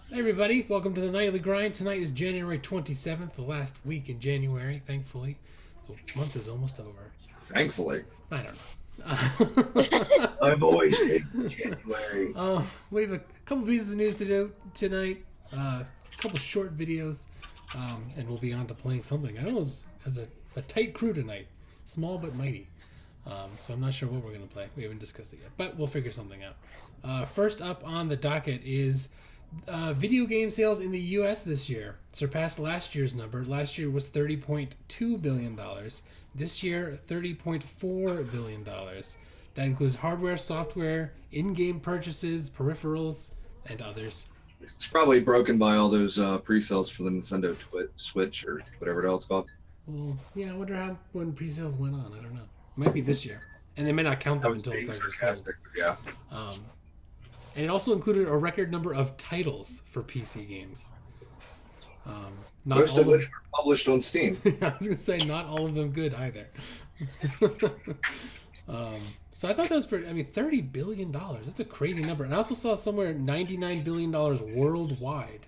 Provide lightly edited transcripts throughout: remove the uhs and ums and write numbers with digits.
Hey everybody, welcome to the Nightly Grind. Tonight is January 27th, the last week in January, thankfully. The month is almost over. Thankfully. I don't know. I've always hated January. We have a couple pieces of news to do tonight, a couple short videos, and we'll be on to playing something. I know it has a tight crew tonight, small but mighty. So I'm not sure what we're going to play. We haven't discussed it yet, but we'll figure something out. First up on the docket is video game sales in the U.S. this year surpassed last year's number. Last year was $30.2 billion. This year, $30.4 billion. That includes hardware, software, in-game purchases, peripherals, and others. It's probably broken by all those pre-sales for the Nintendo Switch or whatever else it's called. Well, yeah, I wonder when pre-sales went on. I don't know. It might be this year. And they may not count them until it's actually sold. Yeah. And it also included a record number of titles for PC games. Most of which were published on Steam. I was going to say, not all of them good either. So I thought that was pretty. I mean, $30 billion. That's a crazy number. And I also saw somewhere $99 billion worldwide.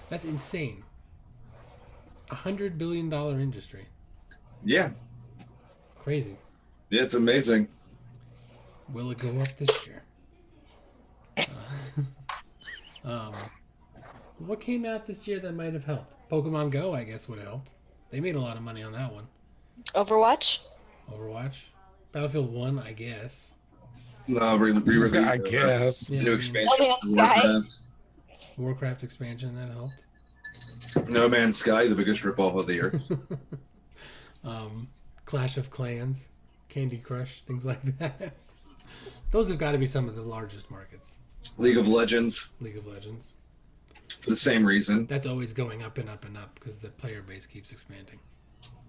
That's insane. $100 billion industry. Yeah. Crazy. Yeah, it's amazing. Will it go up this year? What came out this year that might have helped? Pokemon Go, I guess, would have helped. They made a lot of money on that one. Overwatch? Battlefield 1, I guess. No, re-release. I guess. Yeah, New expansion. Warcraft expansion, that helped. No Man's Sky, the biggest ripoff of the year. Clash of Clans, Candy Crush, things like that. Those have got to be some of the largest markets. League of Legends. For the same reason. That's always going up and up and up because the player base keeps expanding.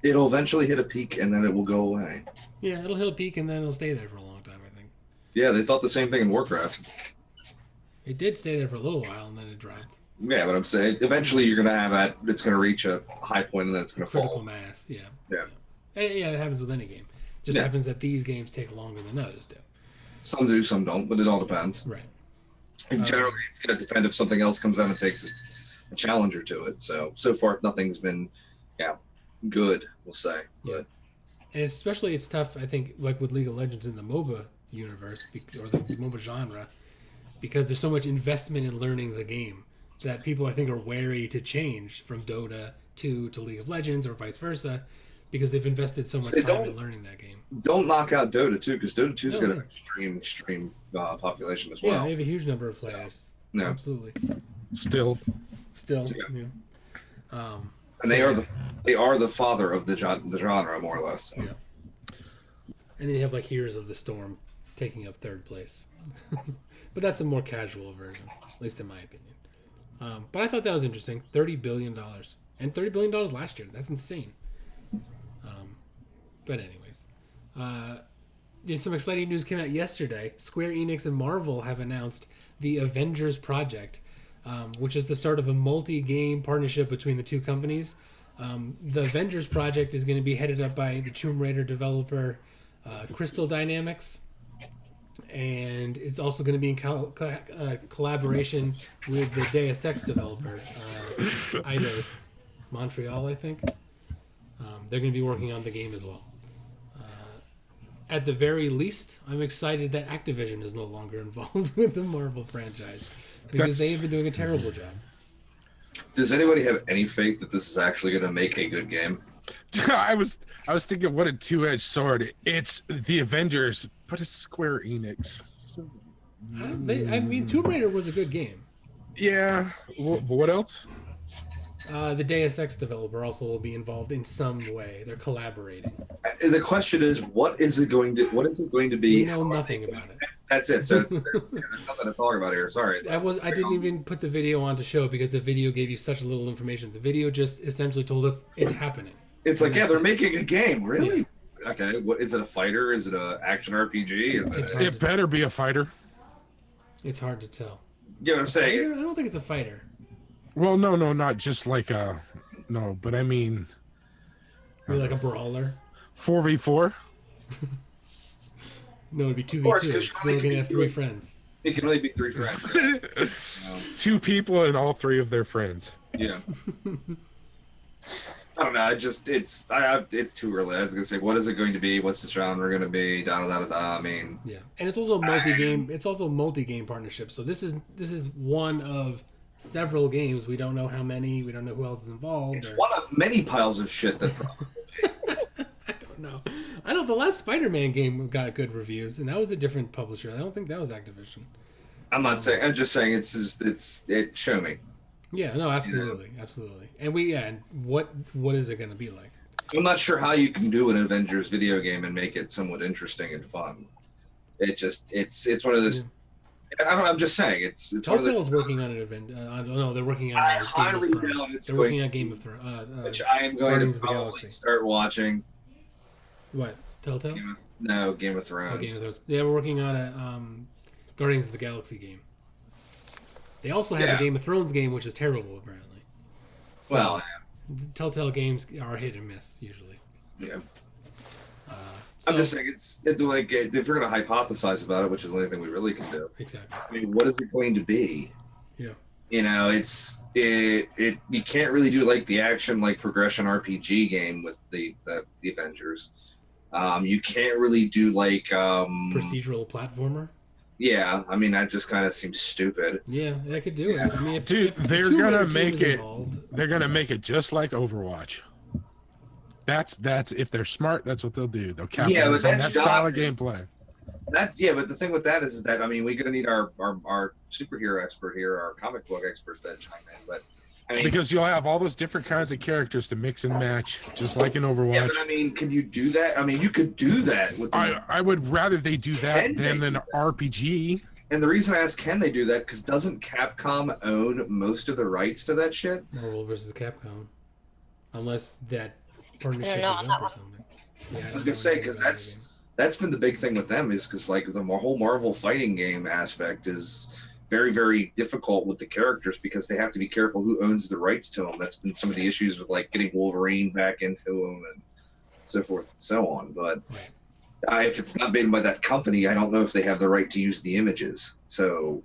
It'll eventually hit a peak and then it will go away. Yeah, it'll hit a peak and then it'll stay there for a long time, I think. Yeah, they thought the same thing in Warcraft. It did stay there for a little while and then it dropped. Yeah, but I'm saying eventually you're going to have that, it's going to reach a high point and then it's going to fall. Critical mass, yeah. Yeah. Yeah, it happens with any game. It just happens that these games take longer than others do. Some do, some don't, but it all depends. Right. Generally, it's going to depend if something else comes out and takes a challenger to it. So far, nothing's been, good, we'll say. Yeah. But And especially it's tough, I think, like with League of Legends in the MOBA universe, or the MOBA genre, because there's so much investment in learning the game that people, I think, are wary to change from Dota to League of Legends or vice versa, because they've invested so much time in learning that game. Don't knock out Dota 2, because Dota 2's got an extreme population as well. Yeah, they have a huge number of players. Yeah. Absolutely. Still. Yeah. And they are the father of the genre, more or less. So. Yeah. And then you have like Heroes of the Storm taking up third place. But that's a more casual version, at least in my opinion. But I thought that was interesting. $30 billion. And $30 billion last year. That's insane. But anyways. Some exciting news came out yesterday. Square Enix and Marvel have announced the Avengers Project, which is the start of a multi-game partnership between the two companies. The Avengers Project is going to be headed up by the Tomb Raider developer Crystal Dynamics, and it's also going to be in collaboration with the Deus Ex developer Eidos Montreal, I think. They're going to be working on the game as well. At the very least, I'm excited that Activision is no longer involved with the Marvel franchise, because they have been doing a terrible job. Does anybody have any faith that this is actually going to make a good game? I was thinking, what a two-edged sword. It's the Avengers, but it's Square Enix. I mean, Tomb Raider was a good game. Yeah. What else? The Deus Ex developer also will be involved in some way. They're collaborating. The question is, what is it going to be? We know nothing about it. That's it. So there's nothing to talk about here. Sorry. I didn't even put the video on to show because the video gave you such little information. The video just essentially told us it's happening. It's like, they're making a game. Really? Yeah. Okay. What is it? A fighter? Is it an action RPG? It better be a fighter. It's hard to tell. You know what I'm saying? I don't think it's a fighter. Well, no, not just like no, but I mean, Maybe like a brawler. 4v4. No, it'd be 2v2. So we're gonna have three friends. It can only be 3 friends. Two people and all 3 of their friends. Yeah. I don't know. It's too early. I was gonna say, what is it going to be? What's the genre going to be? Da da da da. I mean, Yeah, and it's also a multi-game. It's also a multi-game partnership. So this is one of several games. We don't know how many. We don't know who else is involved. it's one of many piles of shit that. I don't know. I know the last Spider-Man game got good reviews, and that was a different publisher. I don't think that was Activision. I'm not saying. I'm just saying it. Show me. Yeah, no, absolutely, absolutely. And and what is it going to be like? I'm not sure how you can do an Avengers video game and make it somewhat interesting and fun. It's one of those. I'm just saying it's. Telltale's working on an event. No, they're working on. I highly doubt it's They're working on Game of Thrones. which I am going Guardians to of the probably Galaxy. start watching. What? Telltale? Game of Thrones. Oh, Game of Thrones. Yeah, we're working on a Guardians of the Galaxy game. They also have a Game of Thrones game, which is terrible, apparently. So, Well, Telltale games are hit and miss usually. yeah. So, I'm just saying it's like if you're going to hypothesize about it, which is the only thing we really can do. exactly. I mean, what is it going to be? Yeah. You know, you can't really do like the action like progression RPG game with the Avengers. You can't really do like Procedural platformer. yeah, I mean that just kind of seems stupid. Yeah, they could do it. I mean, if They're Tomb gonna Raider team make is it. involved- They're gonna make it just like Overwatch. That's if they're smart. That's what they'll do. They'll capitalize on that that's style of job is- gameplay. But the thing with that is that I mean we're gonna need our superhero expert here, our comic book experts that chime in. But I mean, Because you'll have all those different kinds of characters to mix and match, just like in yeah, Overwatch. but I mean, can you do that? I mean, you could do that with. I would rather they do that Can than they an do that? RPG. And the reason I ask, can they do that? Because doesn't Capcom own most of the rights to that shit? Marvel versus Capcom, unless that partnership is know up that or one. something. Yeah, I was gonna say because that's been the big thing with them is because like the whole Marvel fighting game aspect is very very difficult with the characters because they have to be careful who owns the rights to them. That's been some of the issues with like getting Wolverine back into them and so forth and so on. But if it's not made by that company, I don't know if they have the right to use the images. So.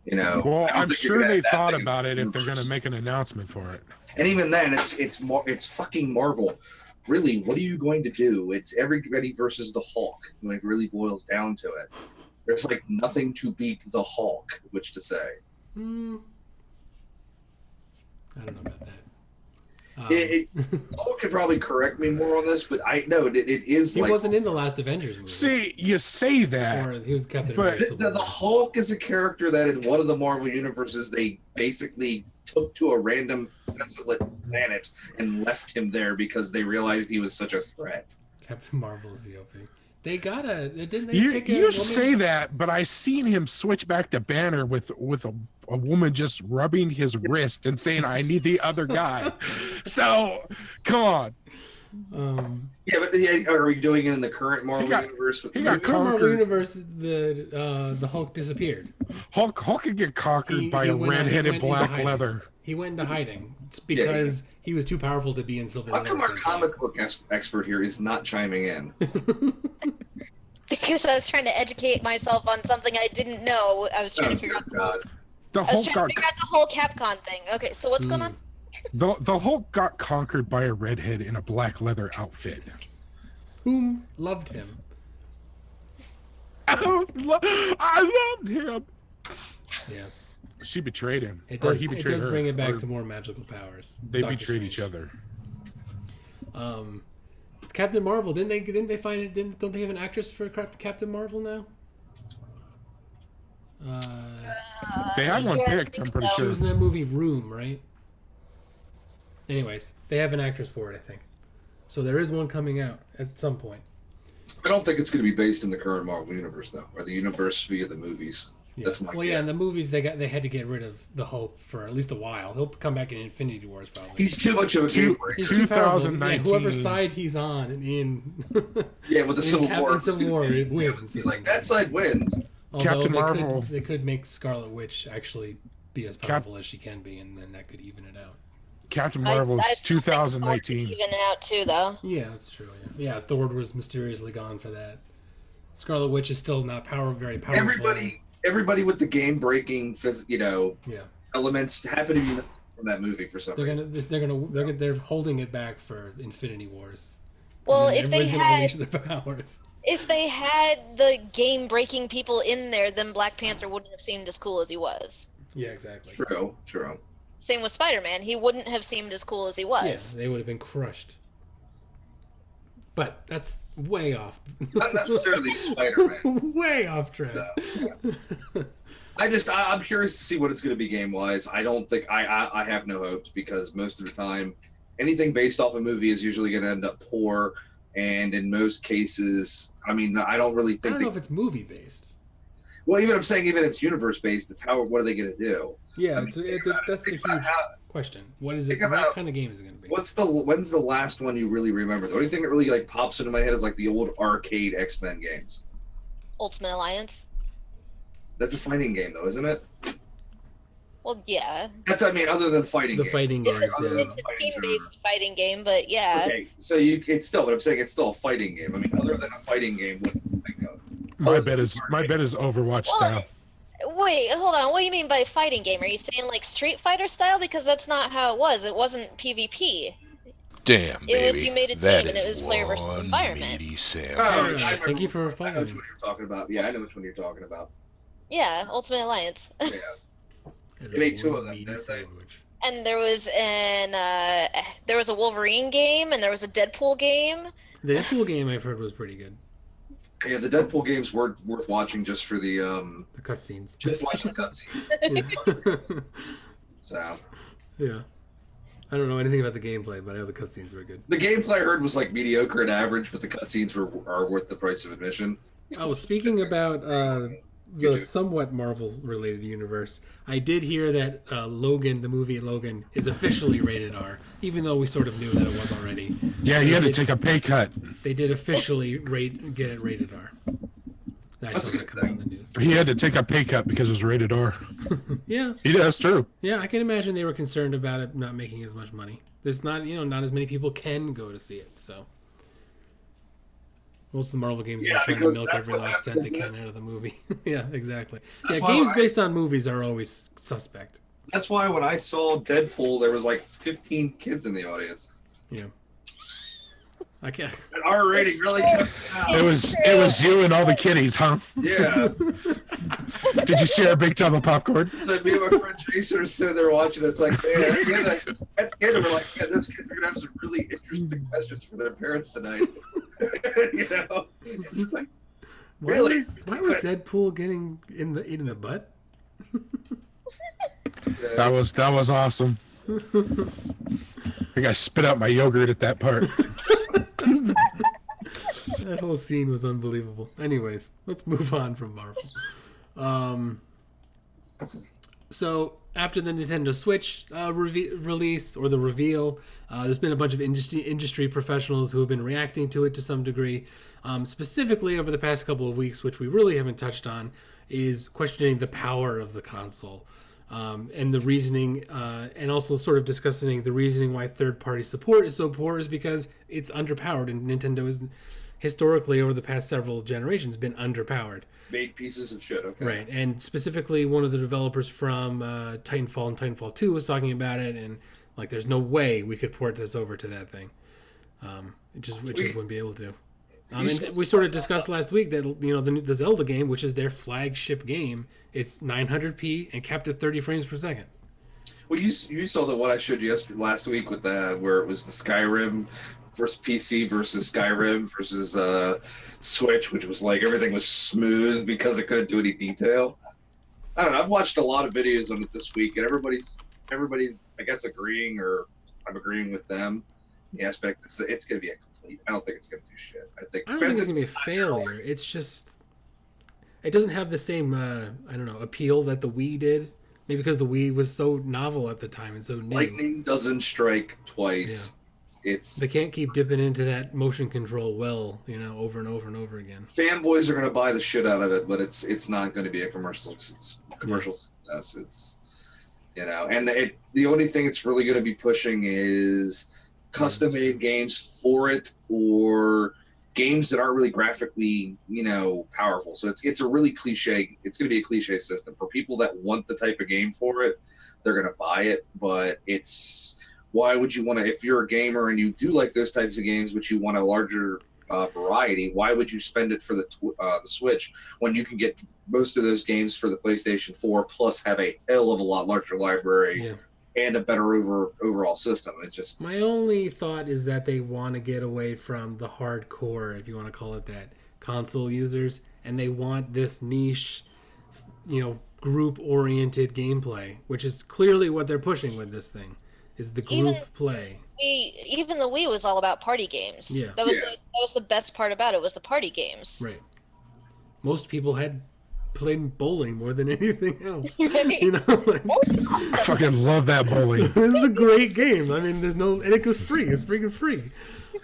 You know, Well, I don't I'm think you're sure gonna they have that thought big of about a it if they're universe. going to make an announcement for it. And even then, it's fucking Marvel. Really, what are you going to do? It's everybody versus the Hulk when it really boils down to it. There's like nothing to beat the Hulk, which to say. I don't know about that. Hulk could probably correct me more on this, but I know it is he like wasn't in the last Avengers movie. See, you say that. Or he was Captain But- America. Civil the War. Hulk is a character that in one of the Marvel universes they basically took to a random desolate planet and left him there because they realized he was such a threat. Captain Marvel is the opening. They didn't they You, pick a you woman? say that, but I seen him switch back to Banner with a woman just rubbing his wrist and saying, "I need the other guy." So, come on. Yeah, but are we doing it in the current Marvel universe? With he the got In the Marvel conquered. universe, the Hulk disappeared. Hulk could get conquered He- by he a went- he red-headed went into black hiding. leather. He went into hiding. It's because he was too powerful to be in Civil War. How come our essentially. comic book expert here is not chiming in? Because I was trying to educate myself on something I didn't know. I was trying to figure out the whole, God. The I was Hulk trying got to figure out the whole Capcom thing. Okay, so what's going on? the Hulk got conquered by a redhead in a black leather outfit. Whom loved him. I loved him. Yeah, She betrayed him. it Or does. he It betrayed does her, bring it back or to more magical powers. They Doctor betrayed Strange. each other. Captain Marvel didn't they find it? Don't they have an actress for Captain Marvel now? They had one Yeah, I picked. I'm think pretty so. She sure. was in that movie Room, right? Anyways, they have an actress for it, I think. So there is one coming out at some point. I don't think it's going to be based in the current Marvel universe, though, or the universe via the movies. Yeah. That's my well, yeah, in the movies they had to get rid of the Hulk for at least a while. He'll come back in Infinity Wars probably. He's too much of a Two- game breaker. He's too powerful. Yeah, 2019. whoever side he's on in Yeah, with the in Civil Cap- War. in it's Civil gonna War, be- it wins. He's like, that side wins. Although Captain Marvel. they could make Scarlet Witch actually be as powerful as she can be, and then that could even it out. Captain Marvel's I still think Thor could 2019. Even it out too, though. Yeah, that's true. Yeah, Thor was mysteriously gone for that. Scarlet Witch is still not very powerful. Everybody with the game breaking, Yeah. elements happen to be missing from that movie for some reason. They're holding it back for Infinity Wars. Well, And then if they everybody's gonna had unleash their powers. if they had the game breaking people in there, then Black Panther wouldn't have seemed as cool as he was. Yeah, exactly. True. Same with Spider-Man. He wouldn't have seemed as cool as he was. Yes, they would have been crushed. But that's way off. Not necessarily Spider-Man. Way off track. So, I'm curious to see what it's going to be game-wise. I don't think I have no hopes because most of the time, anything based off a movie is usually going to end up poor, and in most cases, I mean, I don't really I think. don't know if it's movie based. Well, even it's universe based. It's what are they going to do? Yeah, I mean, that's the huge question. What is it? Think What about- kind of game is it going to be? When's the last one you really remember? The only thing that really like pops into my head is like the old arcade X-Men games. Ultimate Alliance. That's a fighting game though, isn't it? Well, yeah. Other than fighting The game. fighting It's games. a, Yeah. it's a team-based fighting game, but yeah. Okay, so but I'm saying it's still a fighting game. I mean, other than a fighting game, what do you think of? My bet is Overwatch Well, style. Wait, hold on. What do you mean by fighting game? Are you saying like Street Fighter style? Because that's not how it was. It wasn't PvP. Damn, It baby. was you made a That team and it is was player versus one environment. meaty sandwich. Oh, Thank you for I know following. which one you're talking about. Yeah, I know which one you're talking about. Yeah, Ultimate Alliance. Yeah. It They made is two one of them, meaty didn't they? sandwich. And there was a Wolverine game and there was a Deadpool game. The Deadpool game I've heard was pretty good. Yeah, the Deadpool game's worth watching just for the The cutscenes. just watch the cutscenes. So Yeah. I don't know anything about the gameplay, but I know the cutscenes were good. the gameplay I heard was like mediocre and average, but the cutscenes are worth the price of admission. Oh, speaking about the somewhat Marvel-related universe, I did hear that Logan, the movie Logan, is officially rated R, even though we sort of knew that it was already. Yeah, you had to take a pay cut. They did officially get it rated R. That's a good come out in the news. He had to take a pay cut because it was rated R. Yeah, Yeah, that's true. yeah, I can imagine they were concerned about it not making as much money. There's not as many people can go to see it, so. Most of the Marvel games Yeah, are trying to because milk that's every what last cent they happened, can out of the movie. Yeah, exactly. That's Yeah, why games when based on movies are always suspect. That's why when I saw Deadpool, there was like 15 kids in the audience. Yeah. I can't. An R rating really true. comes out. It was you and all the kiddies, huh? Yeah. Did you share a big tub of popcorn? So me and my friend Jason are sitting there watching. It's like, man, at the end, we're like, man, those kids are gonna have some really interesting questions for their parents tonight. It's like, Why really? was Deadpool getting in the butt? That was awesome. I think I spit out my yogurt at that part. That whole scene was unbelievable. Anyways, let's move on from Marvel. So after the Nintendo Switch release or the reveal, there's been a bunch of industry professionals who have been reacting to it to some degree. Specifically over the past couple of weeks, which we really haven't touched on, is questioning the power of the console. And the reasoning, and also sort of discussing the reasoning why third-party support is so poor is because it's underpowered, and Nintendo is historically over the past several generations been underpowered. made pieces of shit. Okay. Right, and specifically one of the developers from Titanfall and Titanfall 2 was talking about it, and like there's no way we could port this over to that thing. It just wouldn't be able to. And we sort of discussed last week that the Zelda game, which is their flagship game, is 900p and capped at 30 frames per second. Well, you saw the one I showed you last week with where it was the Skyrim versus PC versus Skyrim versus Switch, which was like everything was smooth because it couldn't do any detail. I don't know. I've watched a lot of videos on it this week, and everybody's I guess agreeing, or I'm agreeing with them. The aspect it's going to be a complete. I don't think it's going to do shit. I don't think it's going to be a failure. It's just it doesn't have the same appeal that the Wii did. Maybe because the Wii was so novel at the time and so new. Lightning doesn't strike twice. Yeah. They can't keep dipping into that motion control over and over and over again. Fanboys are going to buy the shit out of it, but it's not going to be a commercial success. It's and the only thing it's really going to be pushing is custom made games for it, or games that aren't really graphically, powerful. So it's a really cliche. It's going to be a cliche system for people that want the type of game for it. They're going to buy it, but why would you want to? If you're a gamer and you do like those types of games, but you want a larger variety, why would you spend it for the Switch when you can get most of those games for the PlayStation 4 plus have a hell of a lot larger library and a better overall system? My only thought is that they want to get away from the hardcore, if you want to call it that, console users, and they want this niche, group-oriented gameplay, which is clearly what they're pushing with this thing, is the group play. Even the Wii was all about party games. Yeah. That was the best part about it, was the party games. Right. Most people had played bowling more than anything else. Right. I fucking love that bowling. It was a great game. I mean, and it was free. It's freaking free.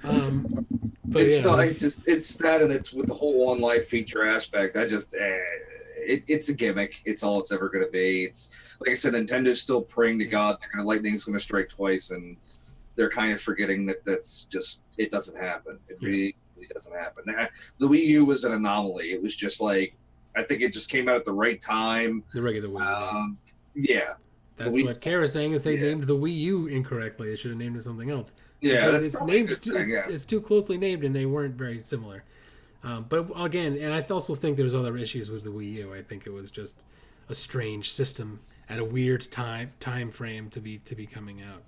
But it's that, and it's with the whole online feature aspect. It's a gimmick. It's all it's ever going to be. It's like I said, Nintendo's still praying to God lightning's going to strike twice, and they're kind of forgetting that that's just, it doesn't happen. It really doesn't happen. The Wii U was an anomaly. It was just like, I think it just came out at the right time. The regular Wii U. Yeah. That's what Kara's saying, is they named the Wii U incorrectly. They should have named it something else. Yeah, because it's named. It's too closely named, and they weren't very similar. But again, and I also think there's other issues with the Wii U. I think it was just a strange system at a weird time frame to be coming out.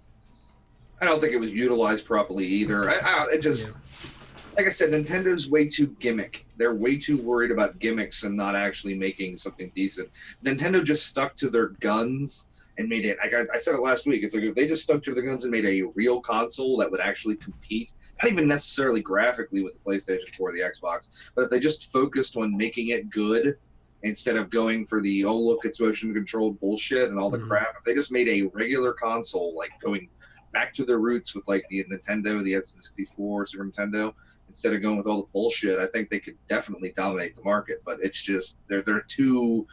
I don't think it was utilized properly either. Like I said, Nintendo's way too gimmick. They're way too worried about gimmicks and not actually making something decent. Nintendo just stuck to their guns and made it. I said it last week. It's like if they just stuck to their guns and made a real console that would actually compete, not even necessarily graphically with the PlayStation 4 or the Xbox, but if they just focused on making it good instead of going for the, oh, look, it's motion controlled bullshit and all the crap, if they just made a regular console, like going back to their roots with like the Nintendo, the N64, Super Nintendo, instead of going with all the bullshit, I think they could definitely dominate the market. But it's just, they're too,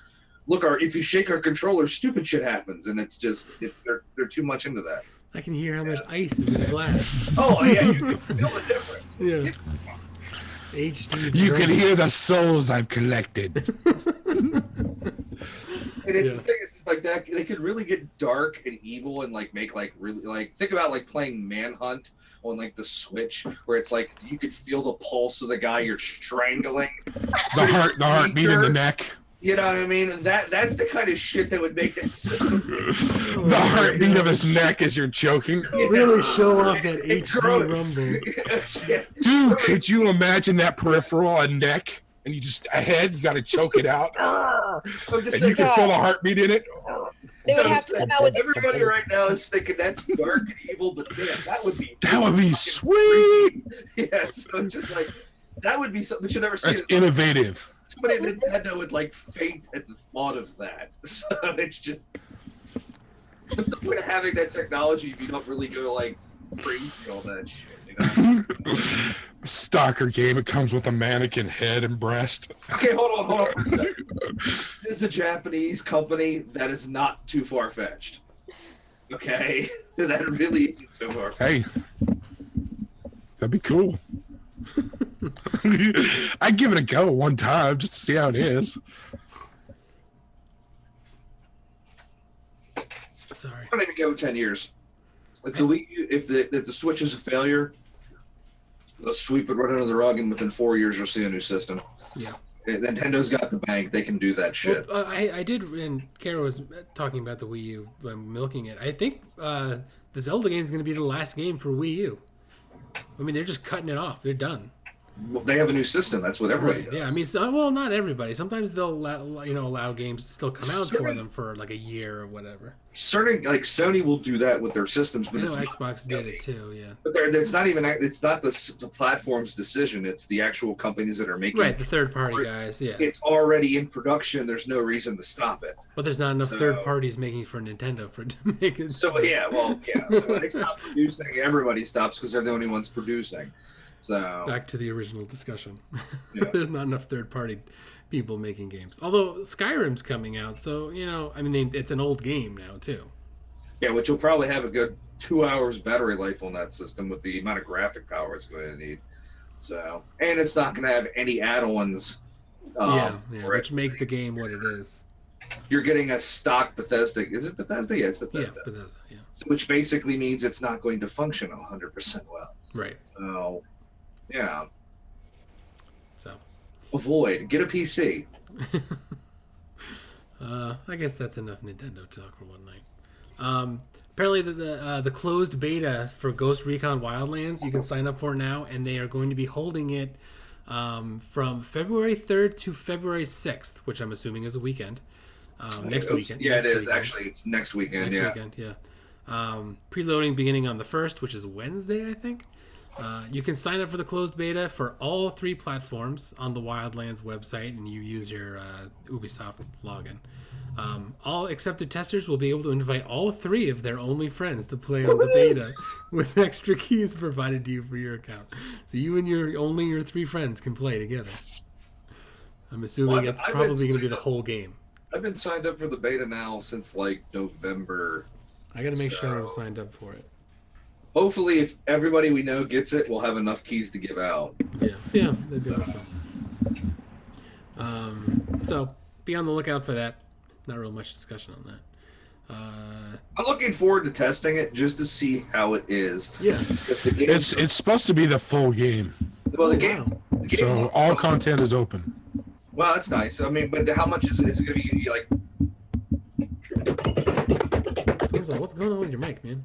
look, if you shake our controller, stupid shit happens. And they're too much into that. I can hear how much ice is in the glass. Oh, yeah, you can feel the difference. Yeah. HD. You can hear the souls I've collected. And the thing is, it's like that. They could really get dark and evil and like make like really like think about like playing Manhunt on like the Switch, where it's like you could feel the pulse of the guy you're strangling. The heartbeat in the neck. You know what I mean? That's the kind of shit that would make that system. The heartbeat of his neck as you're choking. Really show off that HD rumble. Dude, could you imagine that peripheral, a neck, and you just a head, you got to choke it out, and you can feel the heartbeat in it. They would have to come out with everybody right now is thinking that's dark and evil, but man, that would be sweet. Yeah, so it's just like that would be something. But you never see. That's innovative. Somebody at Nintendo would like faint at the thought of that. So it's just, what's the point of having that technology if you don't really go like crazy all that shit? You know? Stalker game. It comes with a mannequin head and breast. Okay, hold on for a second. This is a Japanese company that is not too far fetched. Okay, that really isn't so far. Hey, that'd be cool. I'd give it a go one time just to see how it is. Sorry. I don't even go 10 years. Like the Wii, if the Switch is a failure, they'll sweep it right under the rug, and within 4 years you'll see a new system. Yeah. Nintendo's got the bank; they can do that shit. Well, I did, and Kara was talking about the Wii U, milking it. I think the Zelda game is going to be the last game for Wii U. I mean, they're just cutting it off. They're done. Well, they have a new system. That's what everybody does. Yeah, I mean, well, not everybody. Sometimes they'll allow games to still come out for them for like a year or whatever. Certain, like Sony will do that with their systems, but Xbox did it too. Yeah, but it's not even. It's not the platform's decision. It's the actual companies that are making. Right, the third party guys. Yeah, it's already in production. There's no reason to stop it. But there's not enough third parties making for Nintendo to make it. So yeah, So when they stop producing, everybody stops because they're the only ones producing. So back to the original discussion. Yeah. There's not enough third-party people making games. Although Skyrim's coming out, so I mean, it's an old game now too. Yeah, which will probably have a good 2 hours battery life on that system with the amount of graphic power it's going to need. So, and it's not going to have any add-ons. For which it. make the game what it is. You're getting a stock Bethesda. Is it Bethesda? Yeah, it's Bethesda. Yeah, Bethesda. Yeah. Which basically means it's not going to function 100% well. Right. So, yeah. So. Avoid. Get a PC. I guess that's enough Nintendo talk for one night. Apparently, the closed beta for Ghost Recon Wildlands, you can sign up for now, and they are going to be holding it from February 3rd to February 6th, which I'm assuming is a weekend. Next weekend. Yeah, next it is. weekend. Actually, it's next weekend. Next weekend, yeah. Preloading beginning on the 1st, which is Wednesday, I think. You can sign up for the closed beta for all 3 platforms on the Wildlands website, and you use your Ubisoft login. All accepted testers will be able to invite all 3 of their only friends to play on the beta with extra keys provided to you for your account. So you and your 3 friends can play together. I'm assuming it's probably going to be the whole game. I've been signed up for the beta now since like November. I got to make sure I'm signed up for it. Hopefully, if everybody we know gets it, we'll have enough keys to give out. Yeah, that'd be awesome. So be on the lookout for that. Not real much discussion on that. I'm looking forward to testing it just to see how it is. Yeah, because the game, It's supposed to be the full game, well, the Oh, game. wow. The game so all content is open. Well, that's nice. I mean, but how much is it? Is it going to be like? Tom's like, what's going on with your mic, man?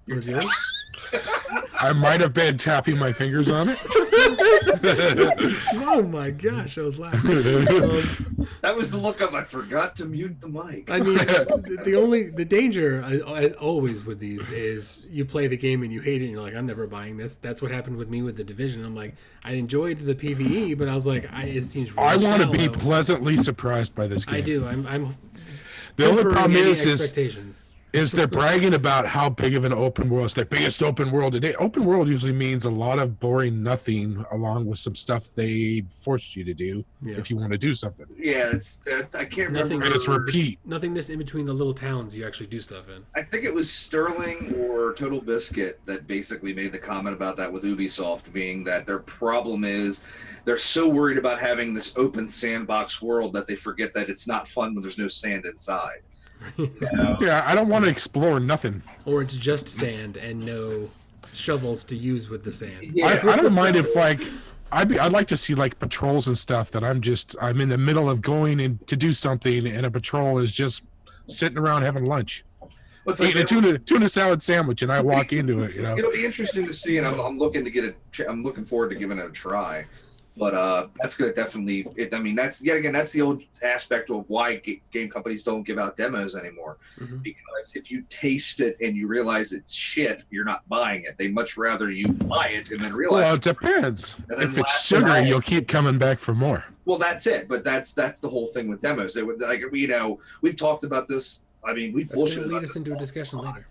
Was yours? I might have been tapping my fingers on it. Oh my gosh, I was laughing. That was the look of I forgot to mute the mic. I mean, the danger always with these is you play the game and you hate it and you're like, I'm never buying this. That's what happened with me with The Division. I'm like, I enjoyed the PvE, but I was like, it seems really I want to be shallow. pleasantly surprised by this game. I do. I'm The only tempering problem any is expectations. they're bragging about how big of an open world. It's the biggest open world today. Open world usually means a lot of boring nothing, along with some stuff they forced you to do if you want to do something. Yeah, I can't remember. And it's repeat. Nothingness in between the little towns you actually do stuff in. I think it was Sterling or Total Biscuit that basically made the comment about that with Ubisoft, being that their problem is they're so worried about having this open sandbox world that they forget that it's not fun when there's no sand inside. You know? Yeah, I don't want to explore nothing. Or it's just sand and no shovels to use with the sand. Yeah. I don't mind if I'd like to see like patrols and stuff that I'm in the middle of going in to do something and a patrol is just sitting around having lunch. What's Eating a tuna salad sandwich and I walk into it, you know. It'll be interesting to see, and I'm looking to get it. I'm looking forward to giving it a try. But that's going to definitely. I mean, that's yet again. That's the old aspect of why game companies don't give out demos anymore. Mm-hmm. Because if you taste it and you realize it's shit, you're not buying it. They much rather you buy it and then realize. Well, it depends. And then If it's last sugary, night- you'll keep coming back for more. Well, that's it. But that's the whole thing with demos. They would like we've talked about this. I mean, we That's bullshit going to about lead us this into a all discussion the time. later.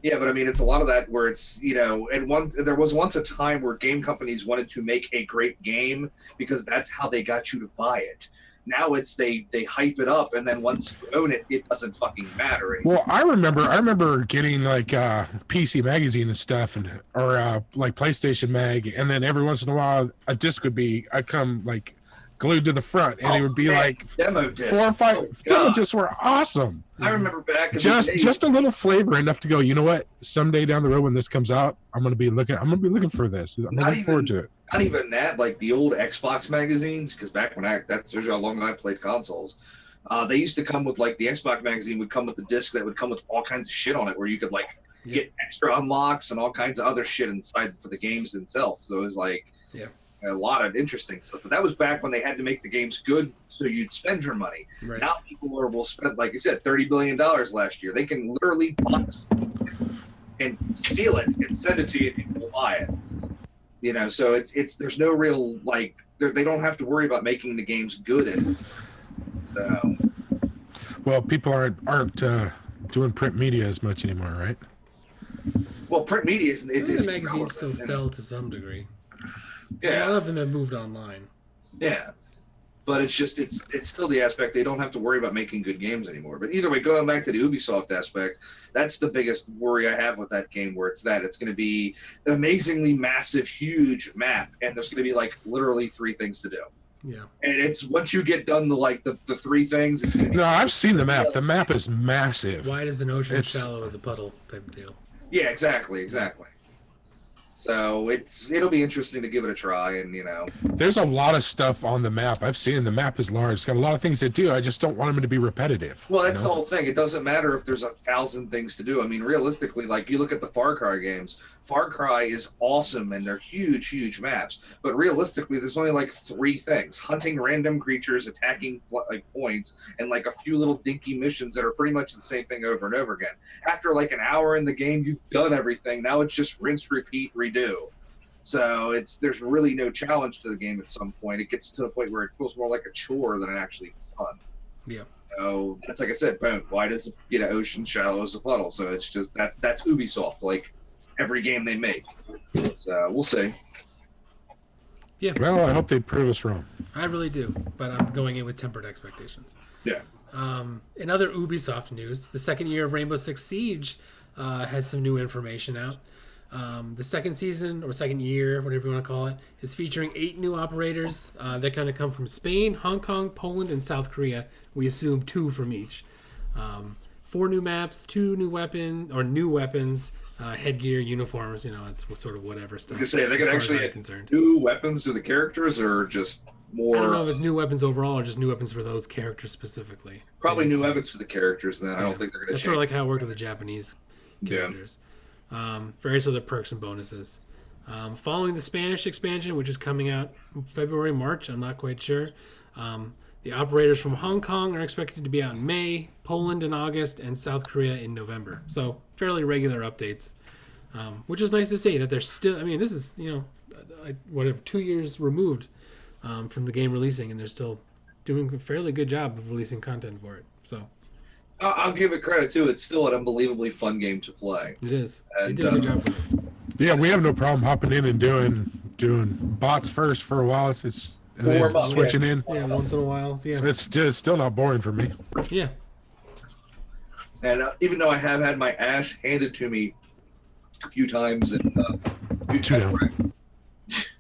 Yeah, but I mean, it's a lot of that where it's, and there was once a time where game companies wanted to make a great game because that's how they got you to buy it. Now it's they hype it up, and then once you own it, it doesn't fucking matter anymore. Well, I remember getting like PC Magazine and stuff, or like PlayStation Mag, and then every once in a while a disc would come like glued to the front, and it would be like demo discs. 4 or 5 Oh, demo God. discs were awesome. I remember back in the Just day, a little flavor enough to go, you know what? Someday down the road when this comes out, I'm gonna be looking for this. I'm Not looking forward to it. not even that, like the old Xbox magazines, because back when that's how long I played consoles. They used to come with like the Xbox magazine would come with the disc that would come with all kinds of shit on it, where you could like get extra unlocks and all kinds of other shit inside for the games themselves. So it was like a lot of interesting stuff. But that was back when they had to make the games good, so you'd spend your money. Right. Now people will spend, like you said, $30 billion last year. They can literally box and seal it and send it to you, and people will buy it. So it's there's no real like they don't have to worry about making the games good anymore. So Well, people aren't doing print media as much anymore, right? well, print media is The it's magazines still irrelevant. sell to some degree. A lot Yeah, of them have moved online. yeah. But it's just it's still the aspect they don't have to worry about making good games anymore. But either way, going back to the Ubisoft aspect, that's the biggest worry I have with that game. Where it's going to be an amazingly massive, huge map, and there's going to be like literally 3 things to do. Yeah. And it's once you get done the 3 things, it's going to be. No, I've seen the map. The map is massive. Wide as an ocean, shallow as a puddle type of deal. Yeah, exactly. So it'll be interesting to give it a try, and There's a lot of stuff on the map. I've seen the map is large. It's got a lot of things to do. I just don't want them to be repetitive. Well, that's the whole thing. It doesn't matter if there's 1,000 things to do. I mean, realistically, like you look at the Far Cry games, Far Cry is awesome and they're huge, huge maps. But realistically, there's only like 3 things: hunting random creatures, attacking like points, and like a few little dinky missions that are pretty much the same thing over and over again. After like an hour in the game, you've done everything. Now it's just rinse, repeat, redo. So there's really no challenge to the game at some point. It gets to the point where it feels more like a chore than actually fun. Yeah. So that's like I said, boom, wide as ocean, shallow as a puddle. So it's just that's Ubisoft, like every game they make. So we'll see. Yeah. Well, I hope they prove us wrong. I really do, but I'm going in with tempered expectations. Yeah. In other Ubisoft news, the second year of Rainbow Six Siege has some new information out. The second season, or second year, whatever you want to call it, is featuring 8 new operators. They're going to come from Spain, Hong Kong, Poland, and South Korea. We assume 2 from each. 4 new maps, 2 new weapons, headgear, uniforms. It's sort of whatever stuff. I was gonna say, they could actually add concerned. new weapons to the characters, or just more. I don't know if it's new weapons overall or just new weapons for those characters specifically. Probably new weapons for the characters. Then I don't think they're going to. That's sort of like how it worked with the Japanese characters. Various other perks and bonuses. Following the Spanish expansion, which is coming out February, March, I'm not quite sure. The operators from Hong Kong are expected to be out in May, Poland in August, and South Korea in November. So fairly regular updates, which is nice to see that they're still. I mean, this is 2 years removed from the game releasing, and they're still doing a fairly good job of releasing content for it. So. I'll give it credit too. It's still an unbelievably fun game to play. It is. And, they did a good job with it. Yeah, we have no problem hopping in and doing bots first for a while. It's and then switching in. Yeah, once in a while. Yeah. It's still not boring for me. Yeah. And even though I have had my ass handed to me a few times, and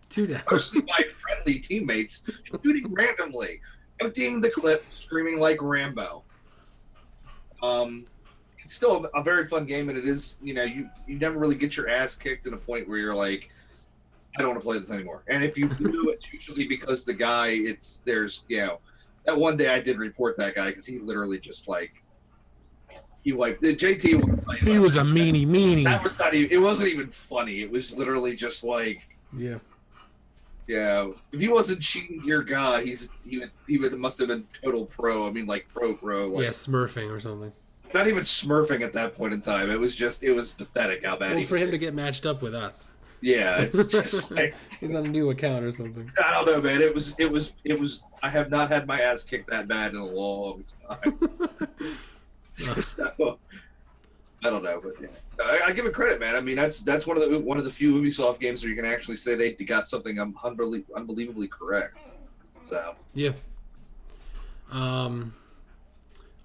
Two down. mostly by friendly teammates, shooting randomly, emptying the clip, screaming like Rambo. It's still a very fun game, and it is, you never really get your ass kicked to the point where you're like, I don't want to play this anymore. And if you do, it's usually because the guy, that one day I did report that guy because he literally just he wiped JT. He was a meanie. That was not even, it wasn't even funny. It was literally just yeah. Yeah, if he wasn't cheating, dear God, he must have been total pro. I mean, like pro. Yeah, smurfing or something. Not even smurfing at that point in time. It was pathetic how bad. Well, for him to get matched up with us. Yeah, it's just like he's on a new account or something. I don't know, man. It was. I have not had my ass kicked that bad in a long time. So, I don't know, but yeah. I give it credit, man. I mean, that's one of the few Ubisoft games where you can actually say they got something unbelievably correct. So yeah.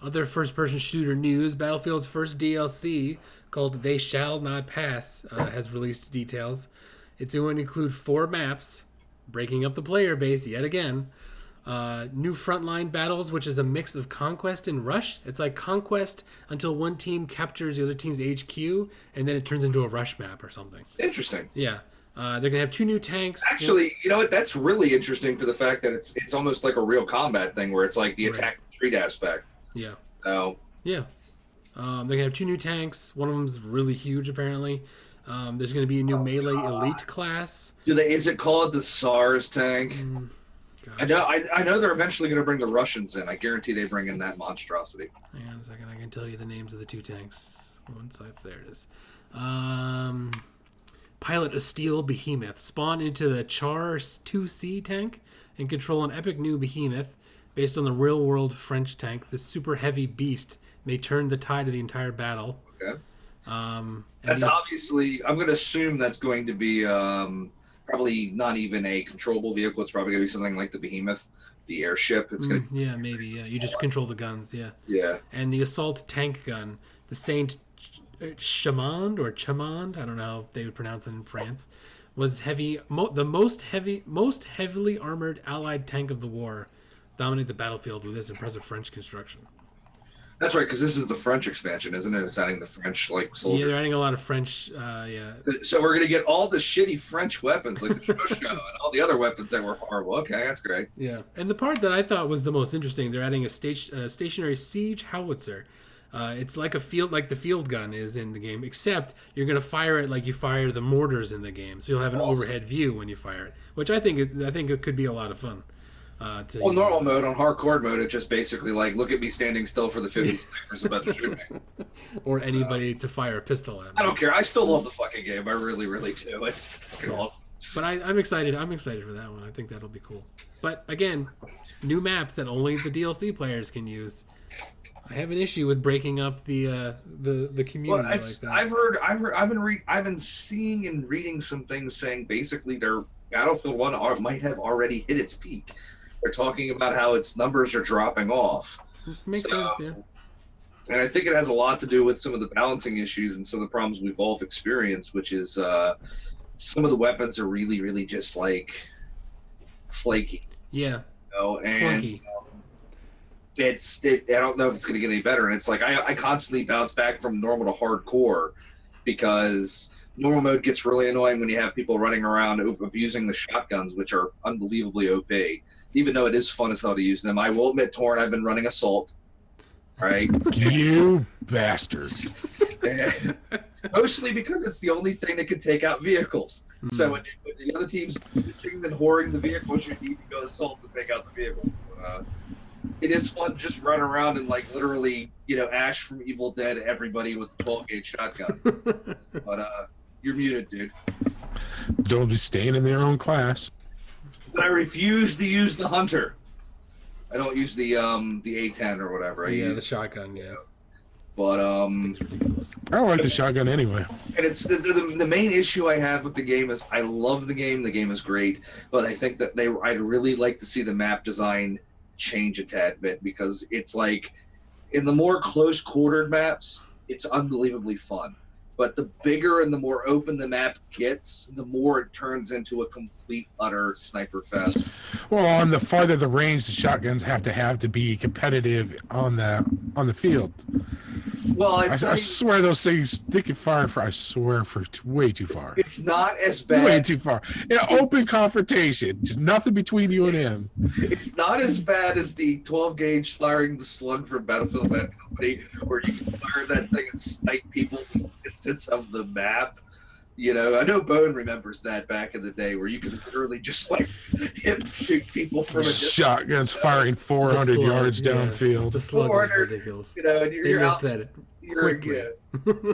Other first-person shooter news: Battlefield's first DLC, called "They Shall Not Pass," has released details. It's going to include 4 maps, breaking up the player base yet again. New frontline battles, which is a mix of conquest and rush. It's like conquest until one team captures the other team's HQ, and then it turns into a rush map or something. Interesting. Yeah. They're going to have 2 new tanks. Actually, you know what? That's really interesting for the fact that it's almost like a real combat thing where it's like the attack retreat aspect. Yeah. Oh. Yeah. They're going to have 2 new tanks. One of them's really huge, apparently. There's going to be a new melee elite class. Is it called the SARS tank? Gosh. I know they're eventually going to bring the Russians in. I guarantee they bring in that monstrosity. Hang on a second. I can tell you the names of the 2 tanks. There it is. Pilot a steel behemoth. Spawn into the Char 2C tank and control an epic new behemoth. Based on the real-world French tank, this super heavy beast may turn the tide of the entire battle. Okay. That's obviously, I'm going to assume that's going to be probably not even a controllable vehicle. It's probably going to be something like the Behemoth. the airship. It's gonna Yeah, maybe. Yeah, you just control the guns. Yeah, yeah. and the assault tank gun, the Saint Chamond or Chamond, I don't know how they would pronounce it in France, was the most heavily armored Allied tank of the war, dominated the battlefield with this impressive French construction. That's right, because this is the French expansion, isn't it? It's adding the French like soldiers. Yeah, they're adding a lot of French. Yeah, So we're gonna get all the shitty French weapons, like the Shoshko and all the other weapons that were horrible. Okay, that's great. yeah. And the part that I thought was the most interesting, they're adding a stationary siege howitzer. It's like the field gun is in the game, except you're going to fire it like you fire the mortars in the game. So you'll have an overhead view when you fire it, which I think it could be a lot of fun. On normal mode, on hardcore mode, it's just basically like, look at me standing still for the 50 snipers about to shoot me. Or anybody to fire a pistol at me. I don't care. I still love the fucking game. I really, really do. It's fucking awesome. But I'm excited. I'm excited for that one. I think that'll be cool. But again, new maps that only the DLC players can use. I have an issue with breaking up the community Well, like that. I've been seeing and reading some things saying basically their Battlefield 1 might have already hit its peak. They're talking about how its numbers are dropping off. Makes sense, yeah. And I think it has a lot to do with some of the balancing issues and some of the problems we've all experienced, which is some of the weapons are really, really just like flaky. Yeah. You know? And Clunky. I don't know if it's going to get any better. And it's like I constantly bounce back from normal to hardcore because normal mode gets really annoying when you have people running around abusing the shotguns, which are unbelievably OP. Even though it is fun as hell to use them. I will admit, Torn, I've been running Assault. Right? You bastard. Mostly because it's the only thing that can take out vehicles. So when the other team's pitching and whoring the vehicles, you need to go Assault to take out the vehicle. It is fun to just run around and like literally, Ash from Evil Dead everybody with the 12-gauge shotgun. But you're muted, dude. Don't be staying in their own class. But I refuse to use the Hunter. I don't use the A10 or whatever. The shotgun, yeah. But It's ridiculous. I don't like the shotgun anyway. and it's the main issue I have with the game is I love the game. The game is great, but I think that I'd really like to see the map design change a tad bit because it's like in the more close quartered maps, it's unbelievably fun. But the bigger and the more open the map gets, the more it turns into a complete, utter sniper fest. Well, on the farther the range, the shotguns have to be competitive on the field. Well, I swear those things they can fire for. I swear for way too far. it's not as bad. Way too far. Open confrontation, just nothing between you and him. It's not as bad as the 12-gauge firing the slug from Battlefield Bad Company, where you can fire that thing and snipe people from the distance of the map. I know Bone remembers that back in the day, where you could literally just like shoot people from a distance. Shotguns firing 400 The slug, yards yeah. downfield. The slug is 400, ridiculous. And They you're nerfed out. that You're, quickly.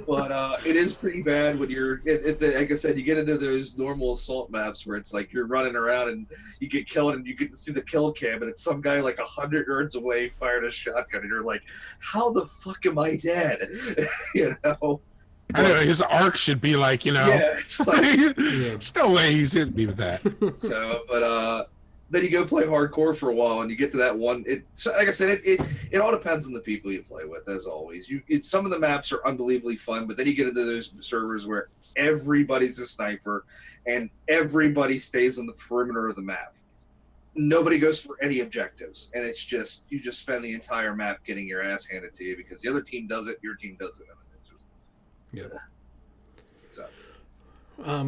but it is pretty bad when you're, like I said, you get into those normal Assault maps where it's like you're running around and you get killed and you get to see the kill cam and it's some guy like 100 yards away firing a shotgun and you're like, how the fuck am I dead? I know his arc should be like, Yeah, it's like, there's no way he's hitting me with that. so, but then you go play hardcore for a while and you get to that one. Like I said, it all depends on the people you play with, as always. Some of the maps are unbelievably fun, but then you get into those servers where everybody's a sniper and everybody stays on the perimeter of the map. Nobody goes for any objectives, and it's just you just spend the entire map getting your ass handed to you because the other team does it, your team does it, and it's just so.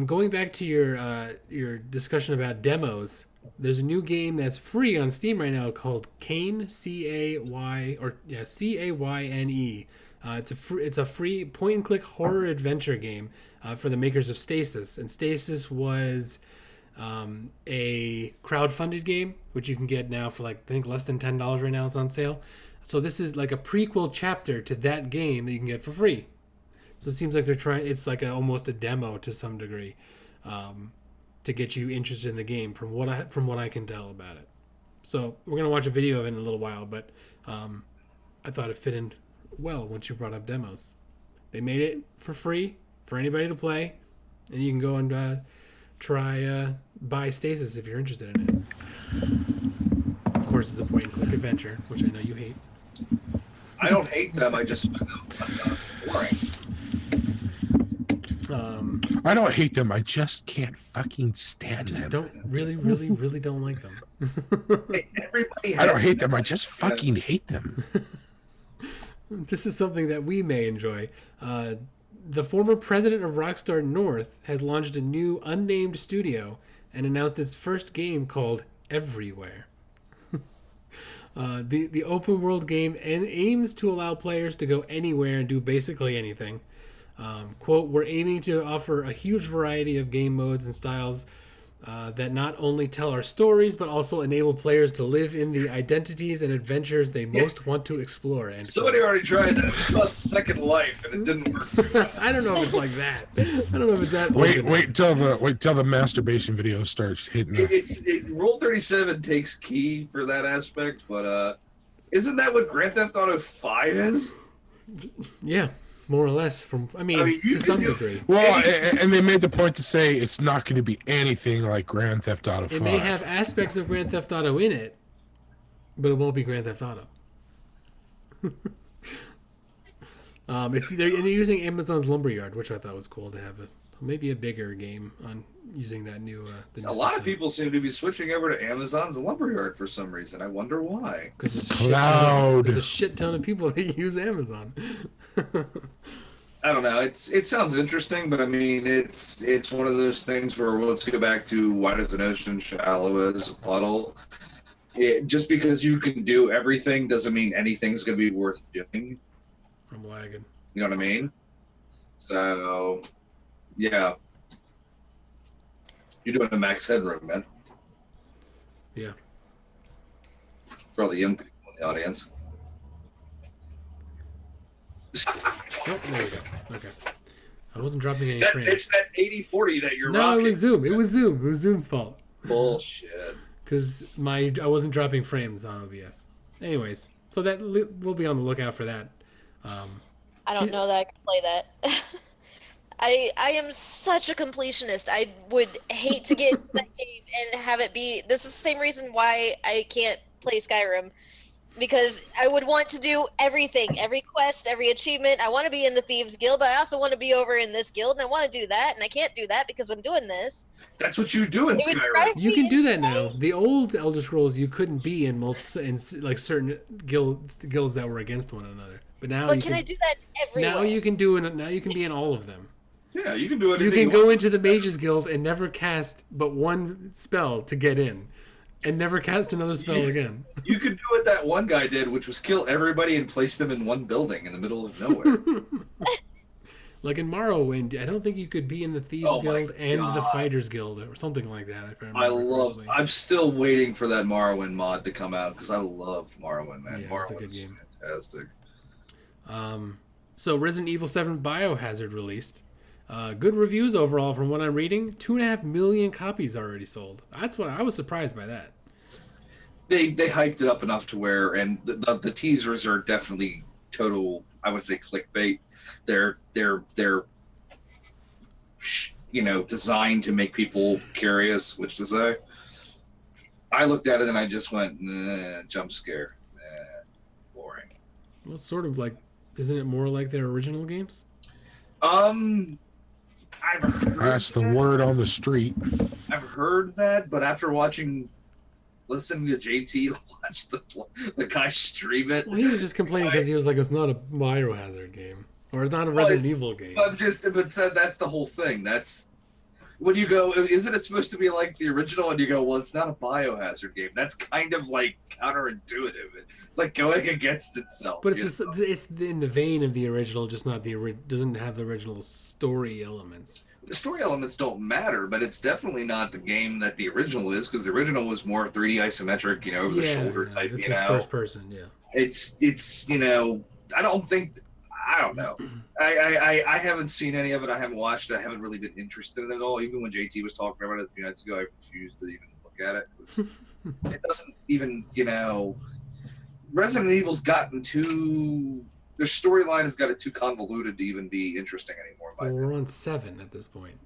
Going back to your discussion about demos, there's a new game that's free on Steam right now called Cayn, Cayne. It's a free point and click horror adventure game for the makers of Stasis, and Stasis was a crowdfunded game which you can get now for like I think less than $10 right now. It's on sale. So this is like a prequel chapter to that game that you can get for free. So it seems like they're trying. It's like almost a demo to some degree, to get you interested in the game. From what I can tell about it. So we're gonna watch a video of it in a little while, but I thought it fit in well once you brought up demos. They made it for free for anybody to play, and you can go and try buy Stasis if you're interested in it. Of course, course, is a point-and-click adventure, which I know you hate. I don't hate them. I just find them boring. I don't hate them. I just can't fucking I stand just them. don't really don't like them. Everybody. I don't hate them. I just fucking hate them. This is something that we may enjoy. The former president of Rockstar North has launched a new unnamed studio and announced its first game called Everywhere. The open world game aims to allow players to go anywhere and do basically anything. Quote, we're aiming to offer a huge variety of game modes and styles that not only tell our stories, but also enable players to live in the identities and adventures they most want to explore. And Somebody already tried that. It's called Second Life, and it didn't work too well. I don't know if it's like that. I don't know if it's that. Wait till the masturbation video starts hitting. Roll 37 takes key for that aspect, but isn't that what Grand Theft Auto 5 is? Yeah, more or less. To some degree. Well, and they made the point to say it's not going to be anything like Grand Theft Auto 5. It may have aspects of Grand Theft Auto in it, but it won't be Grand Theft Auto. They're using Amazon's Lumberyard, which I thought was cool to have maybe a bigger game on using that new. A lot of people seem to be switching over to Amazon's Lumberyard for some reason. I wonder why. Because Cloud. there's a shit ton of people that use Amazon. I don't know. It sounds interesting, but I mean, it's one of those things where let's go back to wide as an ocean, shallow as a puddle. Just because you can do everything doesn't mean anything's going to be worth doing. I'm lagging. You know what I mean? So, yeah. You're doing a max headroom, man. Yeah. For all the young people in the audience. Oh, there we go. Okay. I wasn't dropping any frames. It's that 80-40 that you're No, rocking. it was Zoom. It was Zoom's fault. Bullshit. Because I wasn't dropping frames on OBS. Anyways, so we'll be on the lookout for that. I don't know that I can play that. I am such a completionist. I would hate to get into that game and have it be. This is the same reason why I can't play Skyrim, because I would want to do everything, every quest, every achievement. I want to be in the Thieves Guild, but I also want to be over in this guild, and I want to do that, and I can't do that because I'm doing this. That's what you do in It would Skyrim. drive You me can do that insane. now. The old Elder Scrolls, you couldn't be in like certain guilds that were against one another. But now But can I do that everywhere? Now you can do it. Now you can be in all of them. Yeah, you can do it. You can go into the Mages Guild and never cast but one spell to get in, and never cast another spell again. You could do what that one guy did, which was kill everybody and place them in one building in the middle of nowhere. Like in Morrowind, I don't think you could be in the Thieves Oh my Guild and the God. Fighters Guild or something like that. If I remember I love. correctly. I'm still waiting for that Morrowind mod to come out because I love Morrowind, man. Yeah, Morrowind it's a good is game. fantastic. So Resident Evil 7 Biohazard released. Good reviews overall from what I'm reading. 2.5 million copies already sold. That's what I was surprised by that. They hyped it up enough to where, and the teasers are definitely total. I would say clickbait. They're designed to make people curious, which to say. I looked at it and I just went, nah, jump scare, boring. Well, it's sort of like, isn't it more like their original games? I've heard That's the that. word on the street. I've heard that, but after listening to JT watch the guy stream it, Well, he was just complaining because he was like, it's not a Biohazard game. Or it's not a Resident Evil game. But that's the whole thing. That's when you go, isn't it supposed to be like the original? And you go, well, it's not a Biohazard game. That's kind of like counterintuitive. It's like going against itself. But it's in the vein of the original, just not doesn't have the original story elements. The story elements don't matter, but it's definitely not the game that the original is, because the original was more 3D isometric, over the shoulder type. It's just first person, yeah. It's I don't know. I haven't seen any of it. I haven't watched it. I haven't really been interested in it at all. Even when JT was talking about it a few nights ago, I refused to even look at it. It doesn't even, Resident Evil's gotten too. Their storyline has got it too convoluted to even be interesting anymore. Well, we're on 7 at this point.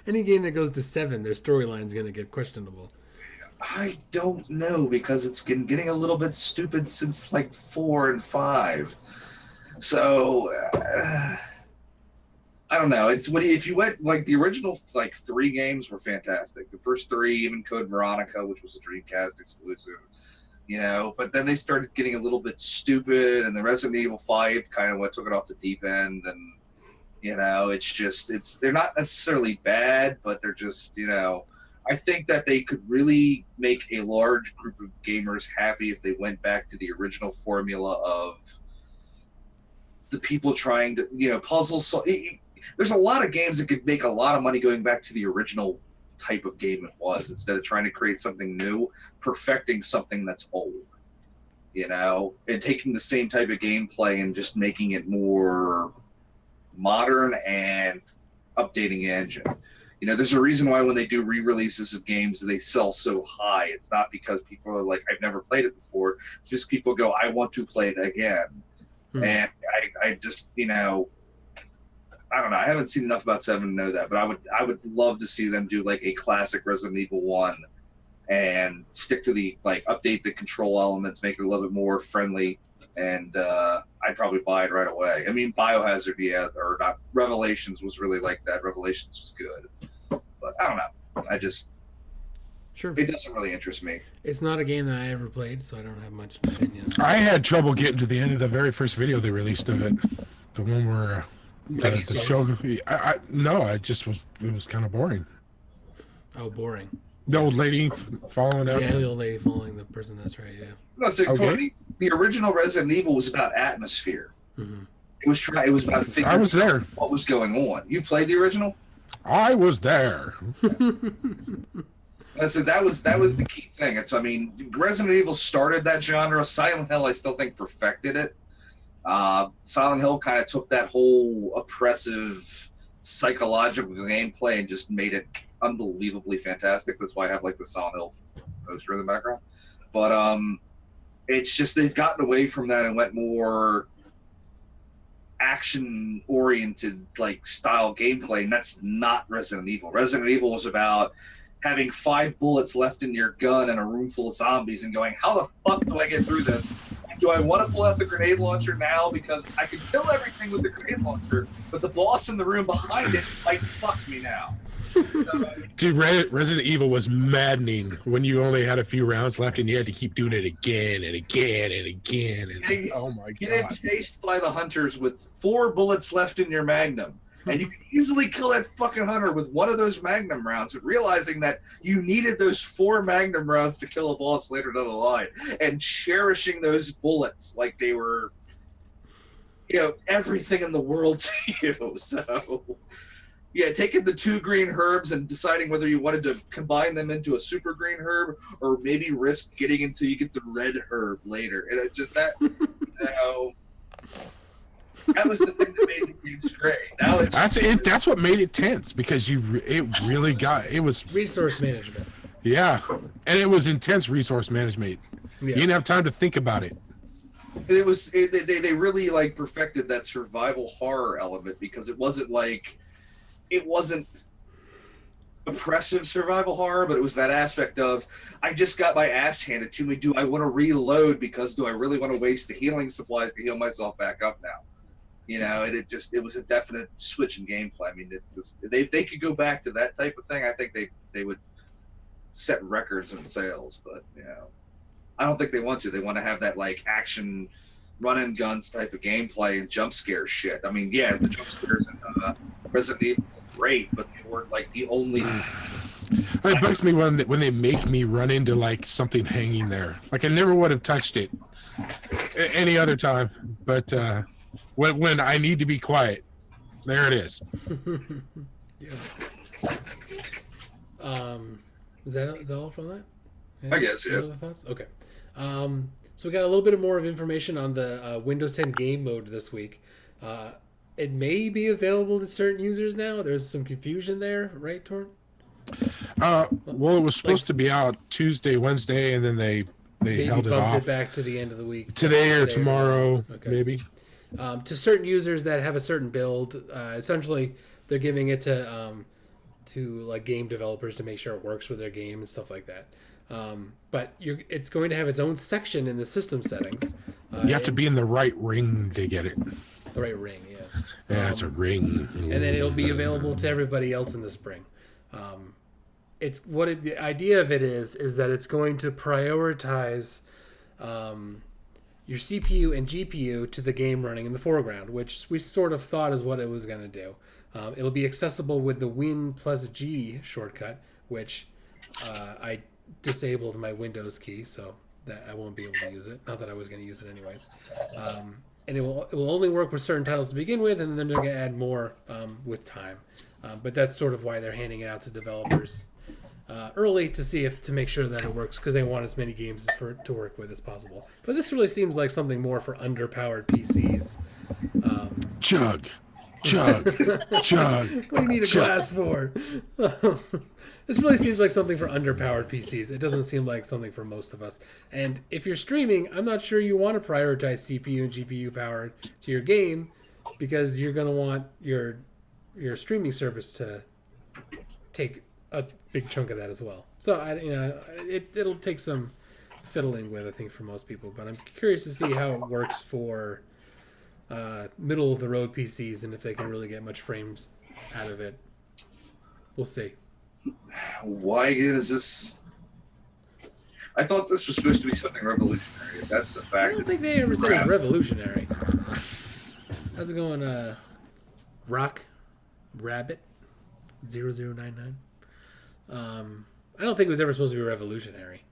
Any game that goes to 7, their storyline's going to get questionable. I don't know because it's been getting a little bit stupid since like 4 and 5. So I don't know. It's what if you went like the original like 3 games were fantastic. The first 3, even Code Veronica, which was a Dreamcast exclusive, but then they started getting a little bit stupid, and the Resident Evil 5 kind of took it off the deep end, and they're not necessarily bad, but they're just I think that they could really make a large group of gamers happy if they went back to the original formula of the people trying to puzzles. So there's a lot of games that could make a lot of money going back to the original type of game it was, instead of trying to create something new, perfecting something that's old, and taking the same type of gameplay and just making it more modern and updating the engine. There's a reason why when they do re-releases of games, they sell so high. It's not because people are like, I've never played it before. It's just people go, I want to play it again. And I just, I don't know. I haven't seen enough about 7 to know that, but I would love to see them do like a classic Resident Evil 1 and stick to the update the control elements, make it a little bit more friendly, and I'd probably buy it right away. I mean, Biohazard, or not. Revelations was really like that. Revelations was good, but I don't know. Sure. It doesn't really interest me. It's not a game that I ever played, so I don't have much opinion. I had trouble getting to the end of the very first video they released of it. The one where the show. It was kind of boring. Oh, boring. The old lady following up. Yeah, the old lady following the person. That's right. Yeah. No, so Tony, the original Resident Evil was about atmosphere. Mm-hmm. It was about figuring I was there. out what was going on. You played the original? I was there. So that was the key thing. Resident Evil started that genre. Silent Hill, I still think, perfected it. Silent Hill kind of took that whole oppressive psychological gameplay and just made it unbelievably fantastic. That's why I have the Silent Hill poster in the background. But it's just they've gotten away from that and went more action oriented style gameplay, and that's not Resident Evil. Resident Evil was about having 5 bullets left in your gun in a room full of zombies and going, how the fuck do I get through this? Do I want to pull out the grenade launcher now because I can kill everything with the grenade launcher, but the boss in the room behind it might fuck me now? Dude, Resident Evil was maddening when you only had a few rounds left and you had to keep doing it again and again and again. And oh my god! You get chased by the hunters with 4 bullets left in your Magnum, and you can easily kill that fucking hunter with one of those Magnum rounds, but realizing that you needed those 4 Magnum rounds to kill a boss later down the line, and cherishing those bullets like they were, everything in the world to you. So, yeah, taking the 2 green herbs and deciding whether you wanted to combine them into a super green herb or maybe risk getting until you get the red herb later. And it's just that, that was the thing that made the games great. Now that's what made it tense, because it was resource management. Yeah, and it was intense resource management. Yeah. You didn't have time to think about it. They really perfected that survival horror element, because it wasn't oppressive survival horror, but it was that aspect of, I just got my ass handed to me. Do I want to reload, because do I really want to waste the healing supplies to heal myself back up now? It was a definite switch in gameplay. It's just, if they could go back to that type of thing, I think they would set records in sales. But I don't think they want to. They want to have that action run and guns type of gameplay and jump scare shit. The jump scares in Resident Evil were great, but they weren't the only. It bugs me when they make me run into something hanging there. I never would have touched it any other time, but when I need to be quiet, there it is. Yeah. Is that all from that? Yeah, I guess, yeah. Other thoughts? Okay. So we got a little bit more of information on the Windows 10 game mode this week. It may be available to certain users now. There's some confusion there, right, Torn? Well, it was supposed to be out Tuesday, Wednesday, and then they held it off. Bumped it back to the end of the week. Today or tomorrow, maybe. To certain users that have a certain build, essentially they're giving it to game developers to make sure it works with their game and stuff like that. But it's going to have its own section in the system settings. You have to be in the right ring to get it. The right ring, yeah. Yeah, it's a ring. And then it'll be available to everybody else in the spring. The idea of it is that it's going to prioritize your CPU and GPU to the game running in the foreground, which we sort of thought is what it was going to do. It'll be accessible with the Win plus G shortcut, which I disabled my Windows key, so that I won't be able to use it. Not that I was going to use it anyways. And it will only work with certain titles to begin with, and then they're going to add more with time. But that's sort of why they're handing it out to developers early to make sure that it works, because they want as many games to work with as possible. But this really seems like something more for underpowered PCs. Chug. What do you need a glass for? This really seems like something for underpowered PCs. It doesn't seem like something for most of us. And if you're streaming, I'm not sure you want to prioritize CPU and GPU power to your game, because you're going to want your streaming service to take a big chunk of that as well. So it'll take some fiddling with, I think, for most people. But I'm curious to see how it works for middle of the road PCs, and if they can really get much frames out of it. We'll see. Why is this? I thought this was supposed to be something revolutionary. That's the fact. I don't think they ever said it was revolutionary. How's it going, Rock Rabbit 0099? I don't think it was ever supposed to be revolutionary.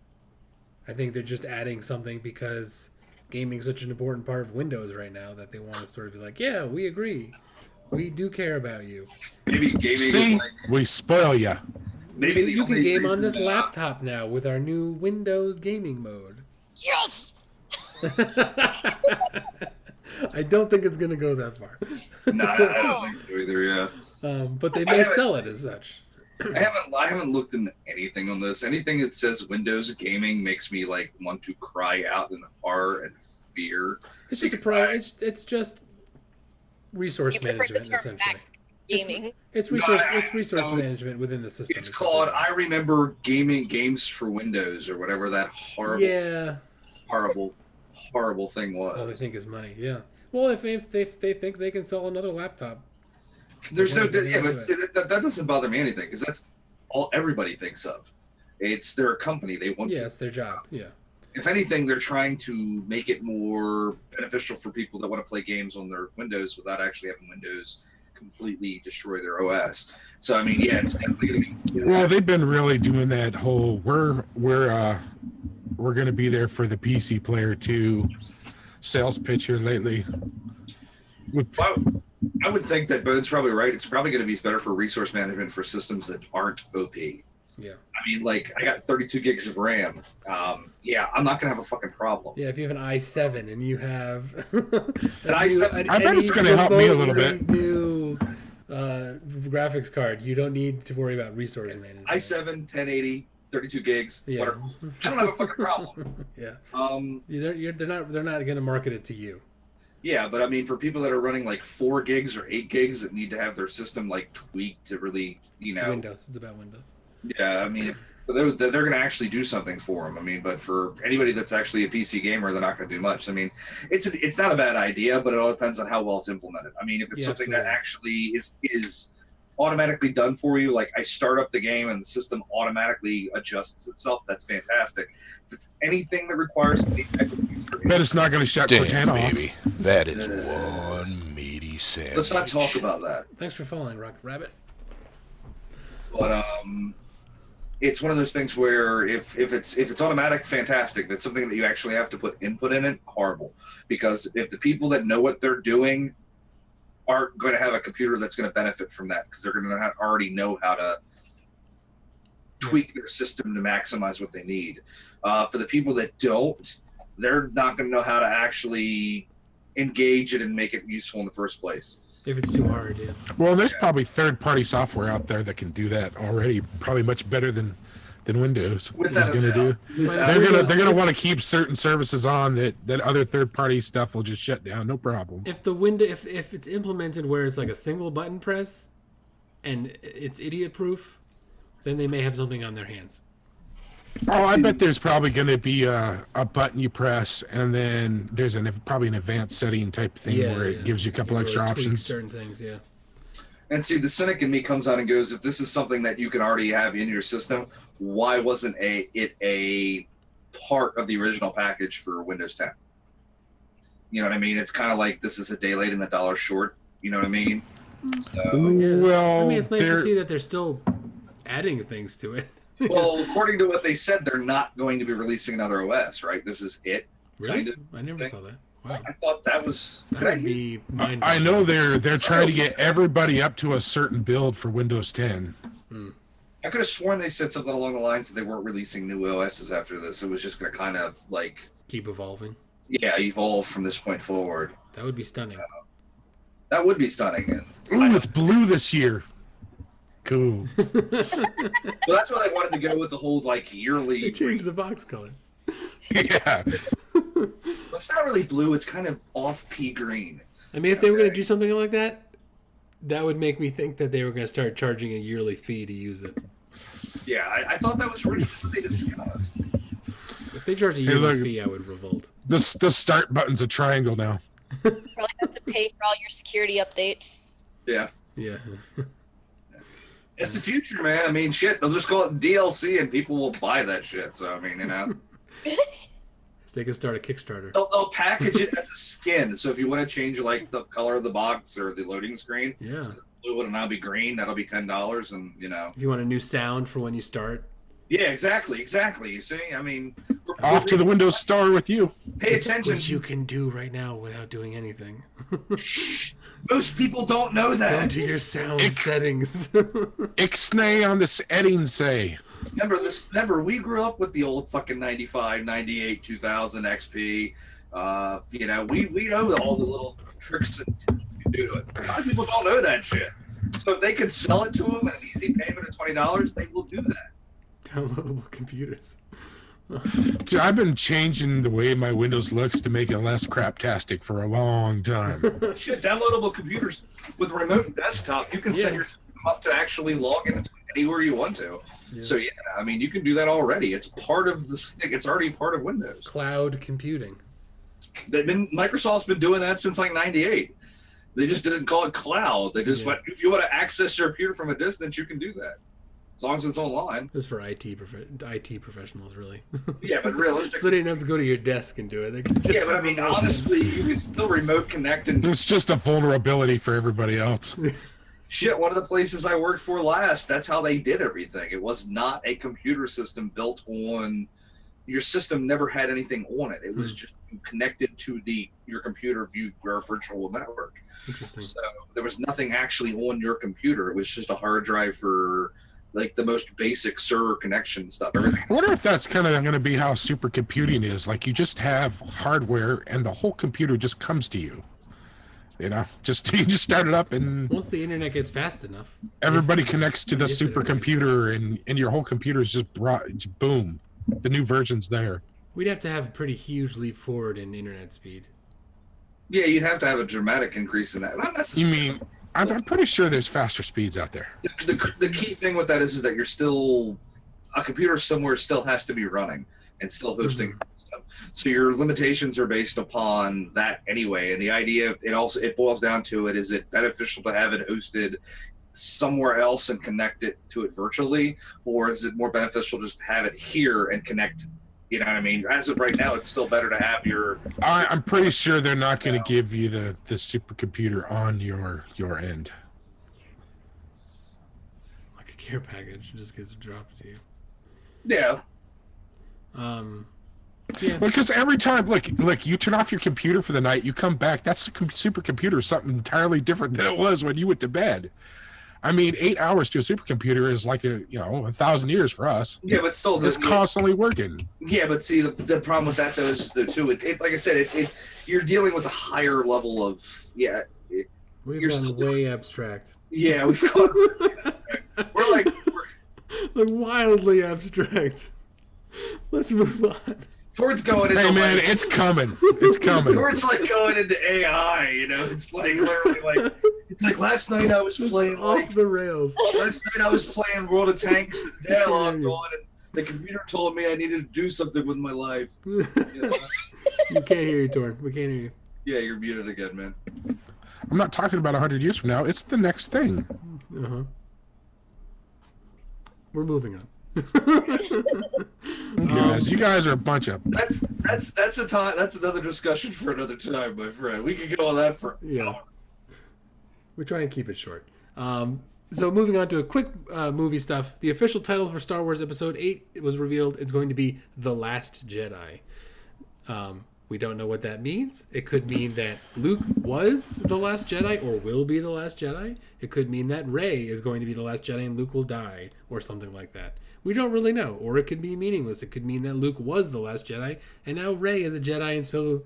I think they're just adding something because gaming is such an important part of Windows right now that they want to sort of be like, yeah, we agree. We do care about you. Maybe gaming See, is like, we spoil ya. maybe You can only game on reason this that- laptop now with our new Windows gaming mode. Yes. I don't think it's going to go that far. Nah, I don't think so either. Yeah. But they may sell it as such. I haven't looked into anything on this. Anything that says Windows gaming makes me like want to cry out in horror and fear. It's just it's just resource You prefer the management, term essentially. Mac gaming. It's No, resource no, management within the system. It's is called what I remember gaming games for Windows or whatever that yeah. horrible thing All they was. think is money. Yeah. Well, if they think they can sell another laptop, There's no They're gonna yeah, do but see, that doesn't bother me anything because that's all everybody thinks of. They're a company. They want yeah, to. it's their job. Yeah. If anything, they're trying to make it more beneficial for people that want to play games on their Windows without actually having Windows completely destroy their OS. So I mean, yeah, it's definitely going to be. Well, they've been really doing that whole we're going to be there for the PC player too sales pitch here lately. I would think that Bone's probably right. It's probably going to be better for resource management for systems that aren't OP. Yeah. I mean, like I got 32 gigs of RAM. Yeah, I'm not going to have a fucking problem. Yeah, if you have an i7 and you have i7 I bet it's gonna help me a little bit. New graphics card, you don't need to worry about resource management. i7 1080 32 gigs. Yeah. Whatever. I don't have a fucking problem. Yeah. Um, They're not going to market it to you. yeah, but I mean, for people that are running like 4 gigs or 8 gigs that need to have their system like tweaked to really, Windows. It's about Windows. Yeah, I mean, they're going to actually do something for them. I mean, but for anybody that's actually a PC gamer, they're not going to do much. I mean, it's not a bad idea, but it all depends on how well it's implemented. I mean, if it's something that actually is automatically done for you, like I start up the game and the system automatically adjusts itself, that's fantastic. If it's anything that requires any type of user Bet it's not going to shut Damn, Cortana off. baby. That is one meaty sandwich. let's not talk about that. Thanks for following, Rock Rabbit. But it's one of those things where if it's automatic, fantastic. If it's something that you actually have to put input in it, horrible. Because if the people that know what they're doing aren't going to have a computer that's going to benefit from that, because they're going to already know how to tweak their system to maximize what they need. For the people that don't, they're not going to know how to actually engage it and make it useful in the first place. If it's too hard, yeah. Well, there's probably third-party software out there that can do that already, probably much better than Windows is Without a going to do. doubt. They're gonna want to keep certain services on that other third-party stuff will just shut down, no problem. If the window, if it's implemented where it's like a single button press, and it's idiot proof, then they may have something on their hands. Oh, I bet there's probably going to be a button you press, and then there's probably an advanced setting type thing where it gives you a couple extra really tweak options. certain things, yeah. And see, the cynic in me comes out and goes, if this is something that you can already have in your system, why wasn't it a part of the original package for Windows 10? You know what I mean? It's kind of like this is a day late and the dollar short. You know what I mean? So, Yeah. Well, I mean, it's nice to see that they're still adding things to it. well, according to what they said, they're not going to be releasing another OS, right? This is it. Really? Kind of I never thing. saw that. Wow. I thought that was. That would be mind. I know they're trying to get everybody up to a certain build for Windows 10. I could have sworn they said something along the lines that they weren't releasing new OSs after this. It was just going to kind of like Keep evolving. evolve from this point forward. That would be stunning. That would be stunning. Ooh, it's blue this year. Cool. Well, that's why they wanted to go with the whole like yearly. They changed the box color. Yeah. It's not really blue. It's kind of off pea green. I mean, if they were going to do something like that, that would make me think that they were going to start charging a yearly fee to use it. Yeah, I thought that was really funny to be honest. If they charged a yearly fee, I would revolt. The start button's a triangle now. Probably have to pay for all your security updates. Yeah. Yeah. It's the future, man. I mean, shit, they'll just call it DLC and people will buy that shit. So, I mean, you know. They can start a Kickstarter. They'll package it as a skin. So if you want to change, like, the color of the box or the loading screen, Yeah. so blue will now be green. That'll be $10 and, you know. If you want a new sound for when you start. Yeah, exactly. You see? I mean. Off to the Windows Store with you. Pay attention. Which you can do right now without doing anything. Most people don't know Go that. to your sound settings. Ixnay on this Edding say. Remember, we grew up with the old fucking 95, 98, 2000 XP. You know, we know all the little tricks and tips you can do to it. A lot of people don't know that shit. So if they can sell it to them at an easy payment of $20, they will do that. Downloadable computers. Dude, I've been changing the way my Windows looks to make it less craptastic for a long time. Shit, downloadable computers with remote and desktop, you can set your system up to actually log in anywhere you want to. Yeah. So yeah, I mean, you can do that already. It's part of the stick. It's already part of Windows. Cloud computing. Microsoft's been doing that since like '98. They just didn't call it cloud. They just went, if you want to access your computer from a distance, you can do that. As long as it's online. This is for IT professionals, really. Yeah, but So realistically. they didn't have to go to your desk and do it. They could just Yeah, but I mean, honestly, you can still remote connect and It's just a vulnerability for everybody else. shit. One of the places I worked for last, that's how they did everything. It was not a computer system built on. Your system never had anything on it. It was just connected to your computer via virtual network. Interesting. So there was nothing actually on your computer. It was just a hard drive for like the most basic server connection stuff. Everything. I wonder if that's kind of going to be how supercomputing is. Like you just have hardware and the whole computer just comes to you. You know, you just start it up and Once the internet gets fast enough, everybody connects to the if it supercomputer and your whole computer is just boom. The new version's there. we'd have to have a pretty huge leap forward in internet speed. Yeah, you'd have to have a dramatic increase in that. Not You necessarily. mean, I'm pretty sure there's faster speeds out there. The key thing with that is that you're still a computer somewhere still has to be running and still hosting stuff. So your limitations are based upon that anyway. And the idea it boils down to it: is it beneficial to have it hosted somewhere else and connect it to it virtually, or is it more beneficial just to have it here and connect? You know what I mean? As of right now, it's still better to have your. I'm pretty sure they're not going to give you the supercomputer on your end. Like a care package just gets dropped to you. Yeah. Yeah. Because every time, look, you turn off your computer for the night, you come back, that's the supercomputer, something entirely different than it was when you went to bed. I mean, 8 hours to a supercomputer is like 1,000 years for us. Yeah, but still, It's constantly working. Yeah, but see, the problem with that though is too. It like I said, you're dealing with a higher level of We've You're gone still way abstract. yeah. We've got we're like Like wildly abstract. Let's move on. towards going into Hey man, like, it's coming. It's coming. towards like going into AI. You know, it's like literally like it's like last night I was It's playing off like the rails. last night I was playing World of Tanks and Dialogue on, and The computer told me I needed to do something with my life. You can't hear you, Torn. We can't hear you. Yeah, you're muted again, man. I'm not talking about 100 years from now. It's the next thing. Uh-huh. We're moving on. You guys are a bunch of. That's a time. That's another discussion for another time, my friend. We could go on that for. Yeah. We try and keep it short. So moving on to a quick movie stuff. The official title for Star Wars Episode 8 was revealed. It's going to be The Last Jedi. We don't know what that means. It could mean that Luke was the last Jedi or will be the last Jedi. It could mean that Rey is going to be the last Jedi and Luke will die or something like that. We don't really know. Or it could be meaningless. It could mean that Luke was the last Jedi and now Rey is a Jedi and so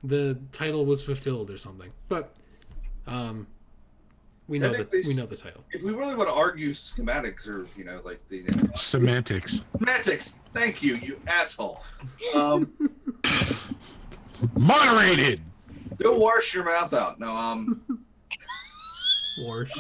the title was fulfilled or something. But we know the title. If we really want to argue schematics or like the Semantics. semantics, thank you, you asshole. Moderated. Go wash your mouth out. No, Wash.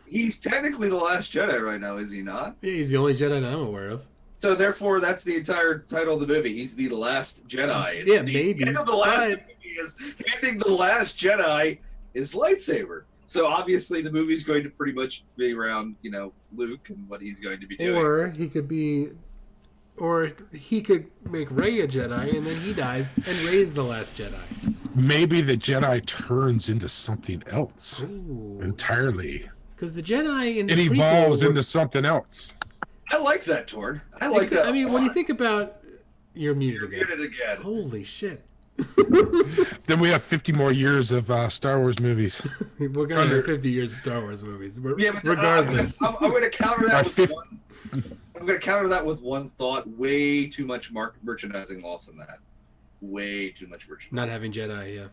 He's technically the last Jedi right now, is he not? Yeah, he's the only Jedi that I'm aware of. So therefore, that's the entire title of the movie. He's the last Jedi. It's Yeah, the maybe, end of the last but- movie is handing the last Jedi his lightsaber. So obviously, the movie's going to pretty much be around, Luke and what he's going to be doing. Or he could make Rey a Jedi and then he dies and Rey's the last Jedi. Maybe the Jedi turns into something else Ooh. entirely. Because the Jedi in the It prequel evolves were- into something else. I like that, Tord. I like that. I mean, a when you lot. think about... You're muted again. Muted again. Holy shit. Then we have 50 more years of Star Wars movies. We're going to have 50 years of Star Wars movies. Yeah, but Regardless. I'm going to counter that with fifth- one. I'm going to counter that with one thought. Way too much merchandising loss in that. Way too much merchandising. Not having Jedi, yeah.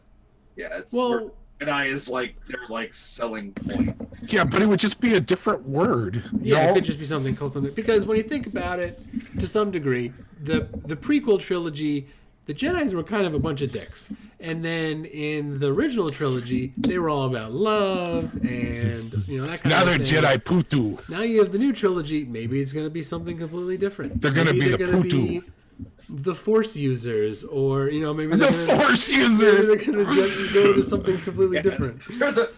Yeah, it's Well, Jedi is like their selling point. Yeah, but it would just be a different word. yeah, No? it could just be something called something. Because when you think about it, to some degree, the prequel trilogy, the Jedis were kind of a bunch of dicks. And then in the original trilogy, they were all about love and, that kind Now of they're thing. Jedi Putu. Now you have the new trilogy. Maybe it's going to be something completely different. They're gonna Maybe be the they're gonna Putu. be the Force users, or maybe The they're gonna, Force maybe users. they're going to just go to something completely different.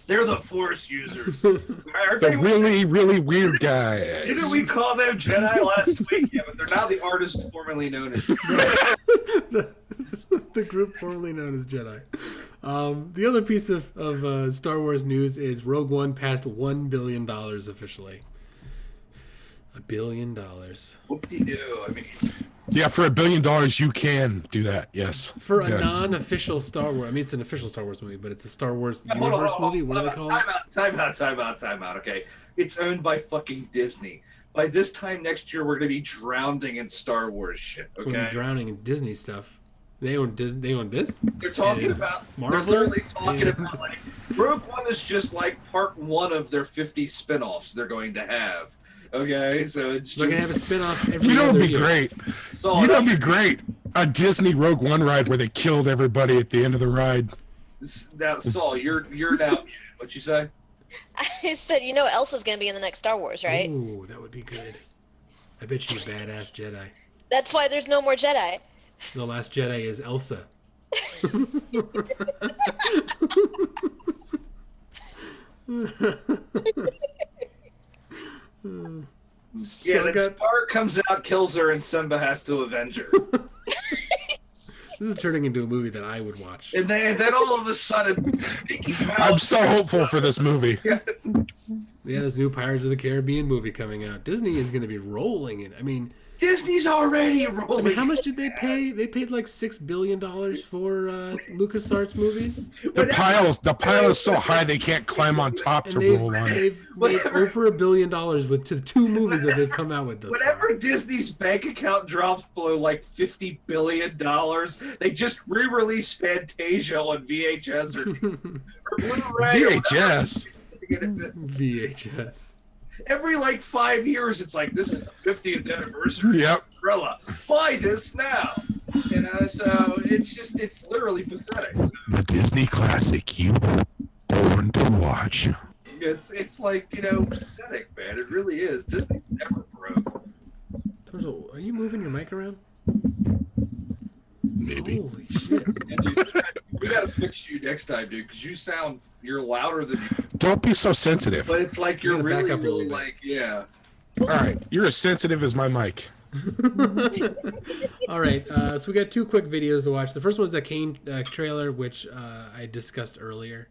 They're the Force users. Aren't The they- really, really weird Didn't guys. we call them Jedi last week? Yeah, but they're now the artists formerly known as. The group formerly known as Jedi. The other piece of Star Wars news is Rogue One passed $1 billion officially. $1 billion. What do you do? I mean, Yeah, for $1 billion, you can do that. Yes. For a Yes. non-official Star Wars, I mean, it's an official Star Wars movie, but it's a Star Wars hold on, universe hold on, movie. What do they call it? Time out. Okay, it's owned by fucking Disney. By this time next year, we're gonna be drowning in Star Wars shit. We're gonna be Okay, drowning in Disney stuff. They own Disney. They own this. they're talking And about. Marvel? They're literally talking And- about like Rogue One is just like part one of their 50 spin-offs they're going to have. Okay, so it's They're just. gonna have a spin-off every You know other what'd be year. great? So You know what'd be great? A Disney Rogue One ride where they killed everybody at the end of the ride. Now, Saul, you're now muted. What you say? I said, Elsa's gonna be in the next Star Wars, right? Ooh, that would be good. I bet she's a badass Jedi. That's why there's no more Jedi. The last Jedi is Elsa. Yeah, So I then got- Scar comes out, kills her, and Simba has to avenge her. This is turning into a movie that I would watch. And then all of a sudden, Mickey I'm Mouse. so hopeful for this movie. Yeah, there's a new Pirates of the Caribbean movie coming out. Disney is going to be rolling it. I mean, Disney's already rolling. how much did they pay? They paid like $6 billion for LucasArts movies. The pile is so high they can't climb on top to And they've, roll on it. they've made over $1 billion with the two movies that they've come out with this Whenever Disney's bank account drops below like $50 billion, they just re-release Fantasia on VHS or Blu-ray. or VHS. whatever. It's VHS. every like 5 years, it's like, this is the 50th anniversary Yep. of Umbrella. Buy this now. So it's literally pathetic. The Disney classic you were born to watch. It's like, pathetic, man. It really is. Disney's never broke. Torzo, are you moving your mic around? Maybe. Holy shit. Yeah, dude, we gotta fix you next time, dude, because you're louder than you, Don't be so sensitive. but it's like You you're gotta back really, up a really little bit. like, yeah. All right, you're as sensitive as my mic. All right, so we got two quick videos to watch. The first was the Kane trailer, which I discussed earlier.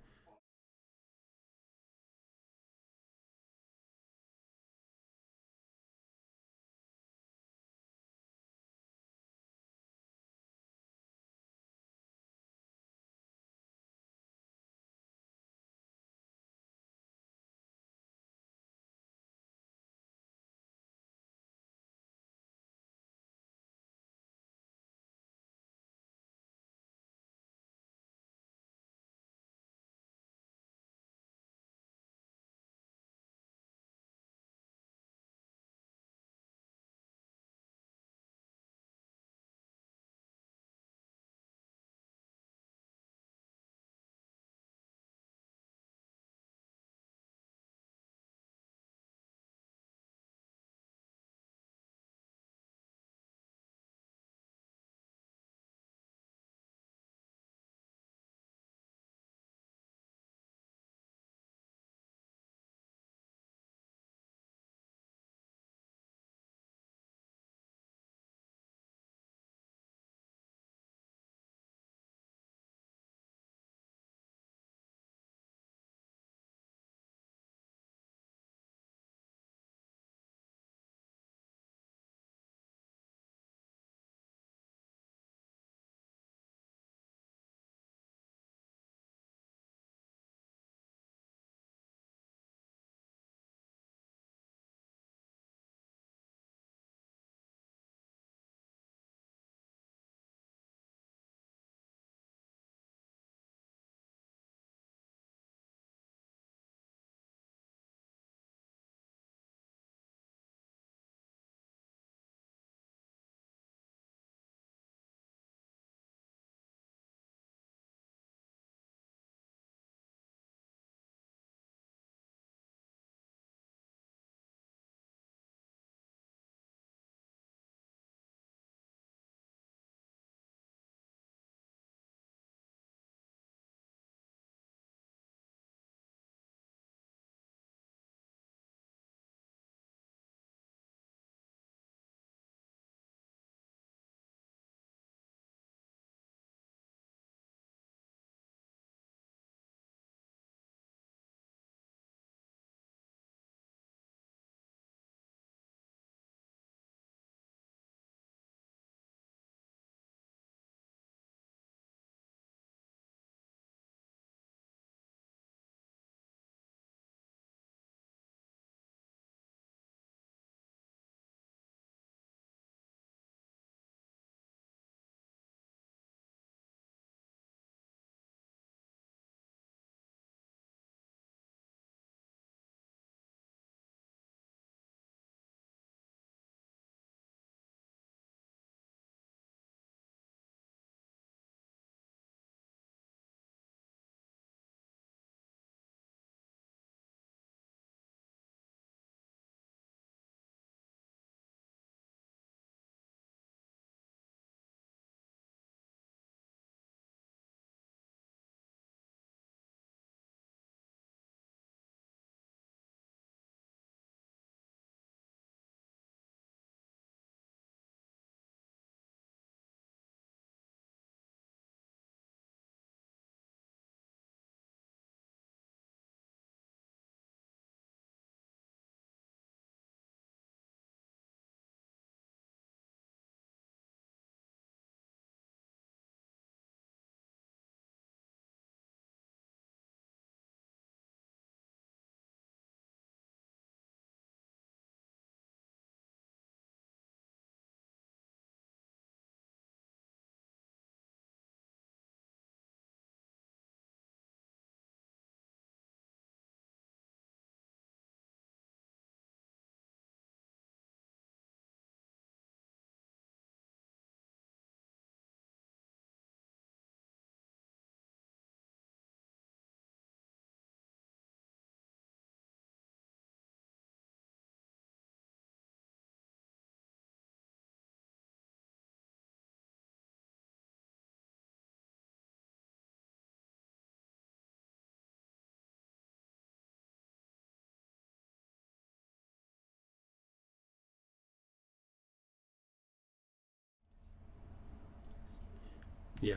Yeah.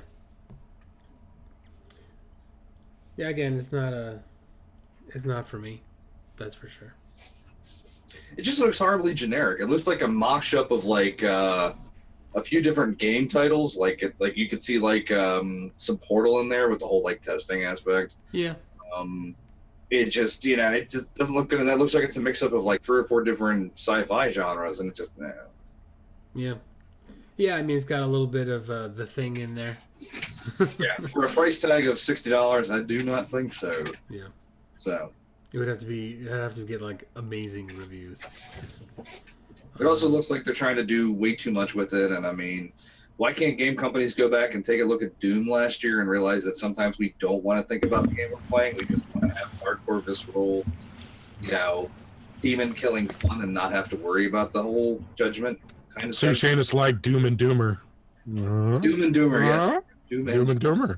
Yeah. Again, it's not for me. That's for sure. It just looks horribly generic. It looks like a mock-up of like a few different game titles. Like you could see like some Portal in there with the whole like testing aspect. Yeah. It just it just doesn't look good, and that looks like it's a mix-up of like 3 or 4 different sci-fi genres, and it just Yeah. Yeah, I mean, it's got a little bit of The Thing in there. yeah, for a price tag of $60, I do not think so. Yeah. So It'd have to get like amazing reviews. it also looks like they're trying to do way too much with it, and I mean, why can't game companies go back and take a look at Doom last year and realize that sometimes we don't want to think about the game we're playing, we just want to have hardcore visceral, demon killing fun and not have to worry about the whole judgment kind of So you're thing. saying it's like Doom and Doomer? Doom and Doomer, yes. Doom and Doomer.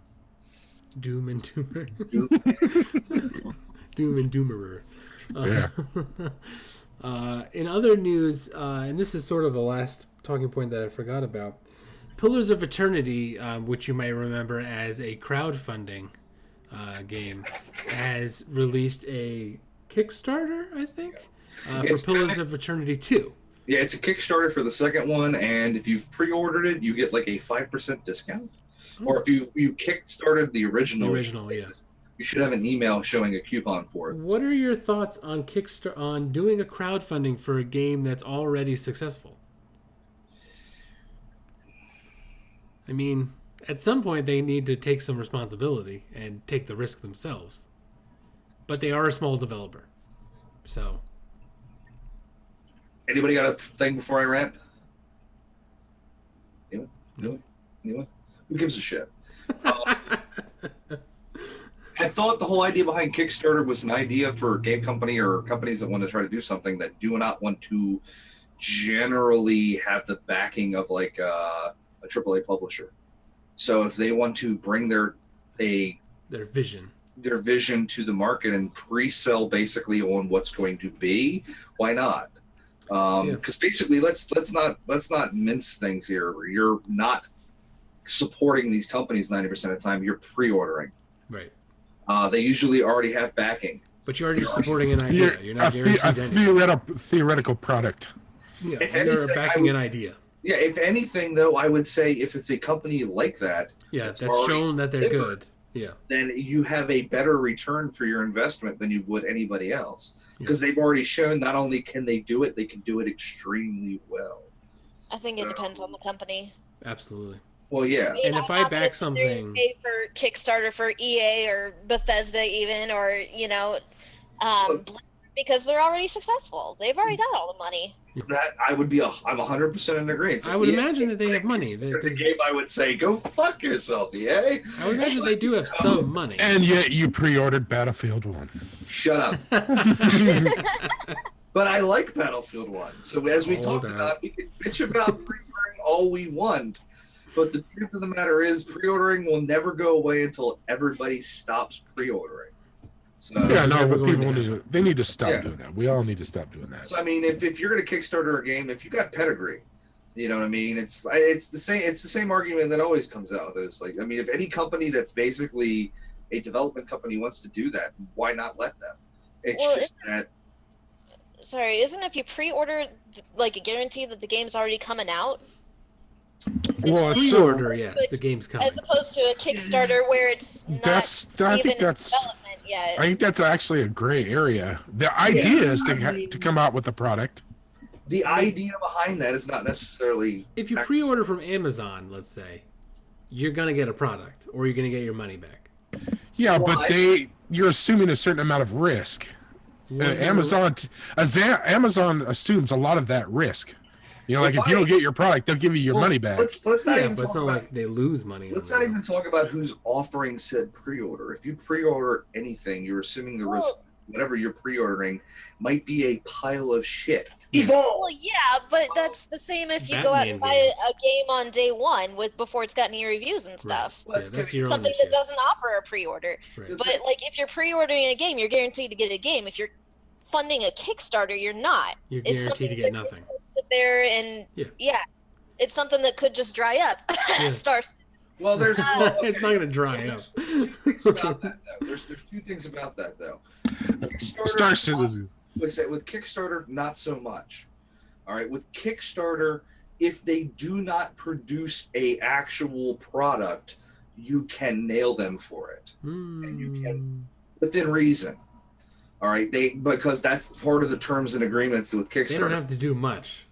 Doom and Doomer. Doom. Doom and Doomerer. Yeah. In other news, and this is sort of a last talking point that I forgot about, Pillars of Eternity, which you might remember as a crowdfunding game, has released a Kickstarter, I think, for It's Pillars of Eternity 2. Yeah, it's a Kickstarter for the second one, and if you've pre-ordered it, you get like a 5% discount. Or if you kickstarted the original, Yeah. you should have an email showing a coupon for it. What are your thoughts on on doing a crowdfunding for a game that's already successful? I mean, at some point they need to take some responsibility and take the risk themselves. But they are a small developer. So, Anybody got a thing before I rant? Anyone? Who gives a shit? I thought the whole idea behind Kickstarter was an idea for a game company or companies that want to try to do something that do not want to generally have the backing of like a AAA publisher. So if they want to bring their vision to the market and pre-sell basically on what's going to be, why not? Because basically, let's not mince things here. You're not supporting these companies 90% of the time. You're pre-ordering. Right. They usually already have backing. But you're already supporting an idea. You're not guaranteed a theoretical product. Yeah, If you're anything, backing an idea. Yeah, if anything, though, I would say if it's a company like that, that's already shown that they're delivered, good. Yeah. then you have a better return for your investment than you would anybody else. Because they've already shown not only can they do it, they can do it extremely well. I think it depends on the company. Absolutely. Well, yeah. And if I back something, pay for Kickstarter for EA or Bethesda even, or because they're already successful, they've already got all the money. That I'm 100% in agreement. I would imagine that they have money. The game, I would say, go fuck yourself, EA. I would imagine they do have some money. And yet you pre-ordered Battlefield 1. Shut up. But I like Battlefield 1. So as we talked about, we can bitch about pre-ordering all we want. But the truth of the matter is, pre-ordering will never go away until everybody stops pre-ordering. So, they need to stop doing that. We all need to stop doing that. So I mean, if you're going to Kickstarter a game, if you got pedigree, you know what I mean. It's the same argument that always comes out. Is like, I mean, if any company that's basically a development company wants to do that, why not let them? Sorry, isn't if you pre-order like a guarantee that the game's already coming out? Well, it's pre-order, yes, the game's coming. As opposed to a Kickstarter where it's not I think that's yet. I think that's actually a gray area. The idea is to come out with a product. The idea behind that is not necessarily. If you pre-order from Amazon, let's say, you're gonna get a product, or you're gonna get your money back. Yeah, but you're assuming a certain amount of risk. Amazon assumes a lot of that risk. You know, like if you don't get your product, they'll give you your money back. Let's not even but it's not like they lose money. Let's not even talk about who's offering said pre-order. If you pre-order anything, you're assuming the risk. Whatever you're pre-ordering might be a pile of shit. Well, yeah, but that's the same if you go out and buy a game on day one before it's got any reviews and stuff. Right. Yeah, that's your something that doesn't offer a pre-order. Right. But like if you're pre-ordering a game, you're guaranteed to get a game. If you're funding a Kickstarter, you're not. You're guaranteed to get nothing. Sit there and it's something that could just dry up. Well, there's It's not gonna dry up. There's two things about that, though. There's two things about that, though. Star Citizen. With Kickstarter, not so much. All right, with Kickstarter, if they do not produce a actual product, you can nail them for it, and you can within reason. All right, because that's part of the terms and agreements with Kickstarter. They don't have to do much,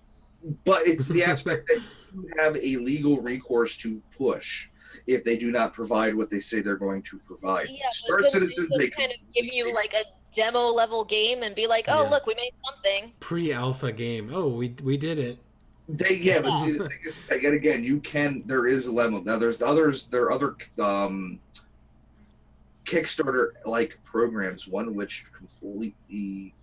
but it's the aspect that you have a legal recourse to push if they do not provide what they say they're going to provide. Yeah, Star but Citizens, they they kind of give you like a demo level game and be like, oh, Yeah. look, we made something. pre-alpha game. Oh, we did it. but see, the thing is, again, you can. There is a level. Now, there are other Kickstarter like programs. One which completely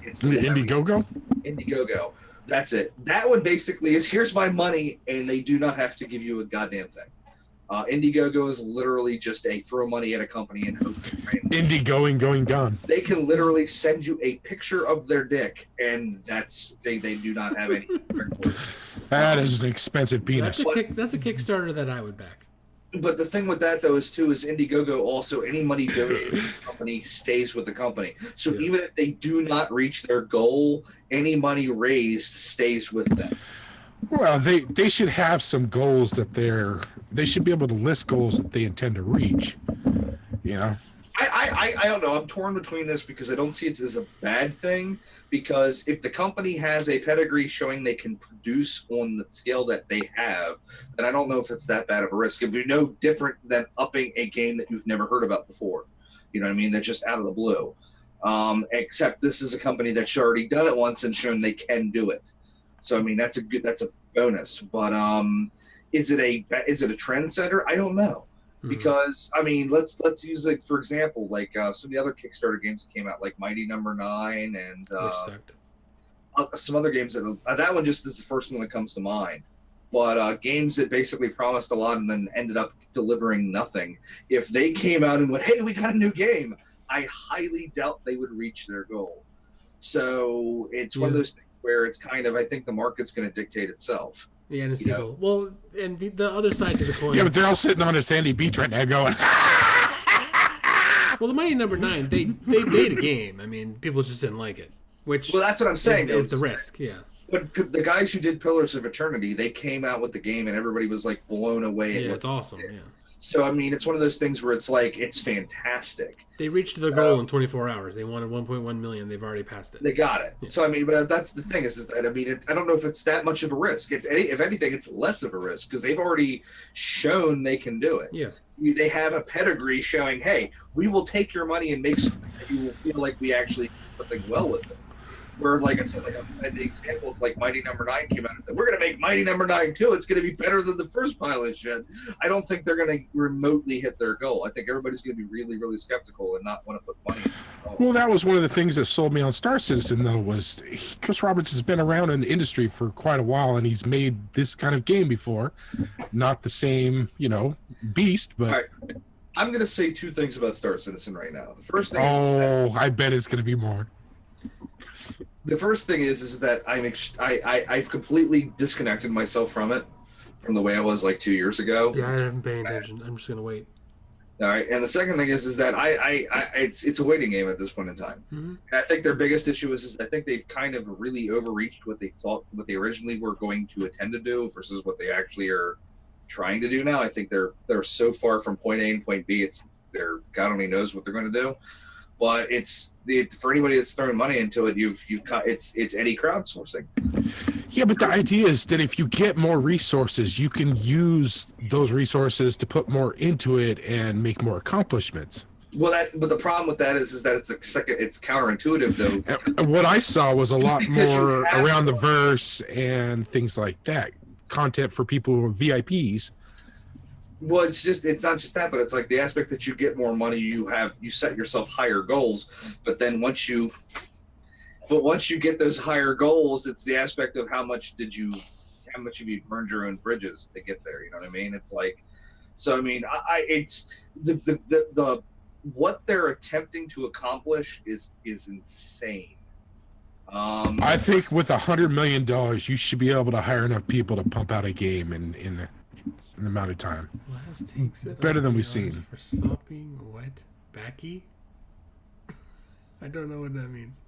it's Indiegogo. Indiegogo. That's it. That one basically is here's my money, and they do not have to give you a goddamn thing. Indiegogo is literally just a throw money at a company and hope. Indie going gone. They can literally send you a picture of their dick, and they do not have any. That is an expensive penis. That's a Kickstarter that I would back. But the thing with that though is Indiegogo also any money donated to the company stays with the company. So Yeah. even if they do not reach their goal, any money raised stays with them. Well, they should have some goals that they should be able to list goals that they intend to reach. You know. I don't know. I'm torn between this because I don't see it as a bad thing. Because if the company has a pedigree showing they can produce on the scale that they have, then I don't know if it's that bad of a risk. It would be no different than upping a game that you've never heard about before. You know what I mean? That's just out of the blue. Except this is a company that's already done it once and shown they can do it. So I mean that's a bonus. But is it a trend setter? I don't know. Because I mean, let's use like for example, like some of the other Kickstarter games that came out, like Mighty Number 9 and Which sucked. some other games that one just is the first one that comes to mind. But games that basically promised a lot and then ended up delivering nothing. If they came out and went, "Hey, we got a new game," I highly doubt they would reach their goal. So it's one of those things where it's kind of I think the market's going to dictate itself. Yeah, and a sequel. Well, and the other side to the coin. Yeah, but they're all sitting on a sandy beach right now going. Well, the Mighty Number 9, they made a game. I mean, people just didn't like it. Which Well, that's what I'm saying. is the risk. Yeah. But the guys who did Pillars of Eternity, they came out with the game and everybody was like blown away. at Yeah, what it's awesome. they did. Yeah. So I mean, it's one of those things where it's like it's fantastic. They reached their goal in 24 hours. They wanted 1.1 million. They've already passed it. They got it. So I mean, but that's the thing is that I mean, I don't know if it's that much of a risk. If anything, it's less of a risk because they've already shown they can do it. Yeah. They have a pedigree showing, hey, we will take your money and make something that you will feel like we actually did something well with it. Where, like I said, like the example of like Mighty Number 9 came out and said, we're going to make Mighty Number 9 too. It's going to be better than the first pile of shit. I don't think they're going to remotely hit their goal. I think everybody's going to be really, really skeptical and not want to put money in it. Well, that was one of the things that sold me on Star Citizen, though, was Chris Roberts has been around in the industry for quite a while, and he's made this kind of game before. Not the same, beast, but... All right. I'm going to say two things about Star Citizen right now. The first thing I bet it's going to be more. The first thing is that I've completely disconnected myself from it, from the way I was like 2 years ago. Yeah, I haven't paid attention. I'm just gonna wait. All right, and the second thing is that it's a waiting game at this point in time. Mm-hmm. And I think their biggest issue is I think they've kind of really overreached what they originally were going to intend to do versus what they actually are trying to do now. I think they're so far from point A and point B. They're God only knows what they're going to do. But for anybody that's throwing money into it, it's any crowdsourcing. Yeah, but the idea is that if you get more resources, you can use those resources to put more into it and make more accomplishments. Well, but the problem with that is that it's counterintuitive though. And what I saw was a lot Because you more have- around the verse and things like that. Content for people who are VIPs. Well, it's not just that, but it's like the aspect that you get more money, you set yourself higher goals, but then once you get those higher goals, it's the aspect of how much have you burned your own bridges to get there? You know what I mean? It's like, so I mean, it's the what they're attempting to accomplish is insane. I think with $100 million, you should be able to hire enough people to pump out a game in in the amount of time. Last takes it Better on than we've the seen. For sopping wet backy. I don't know what that means.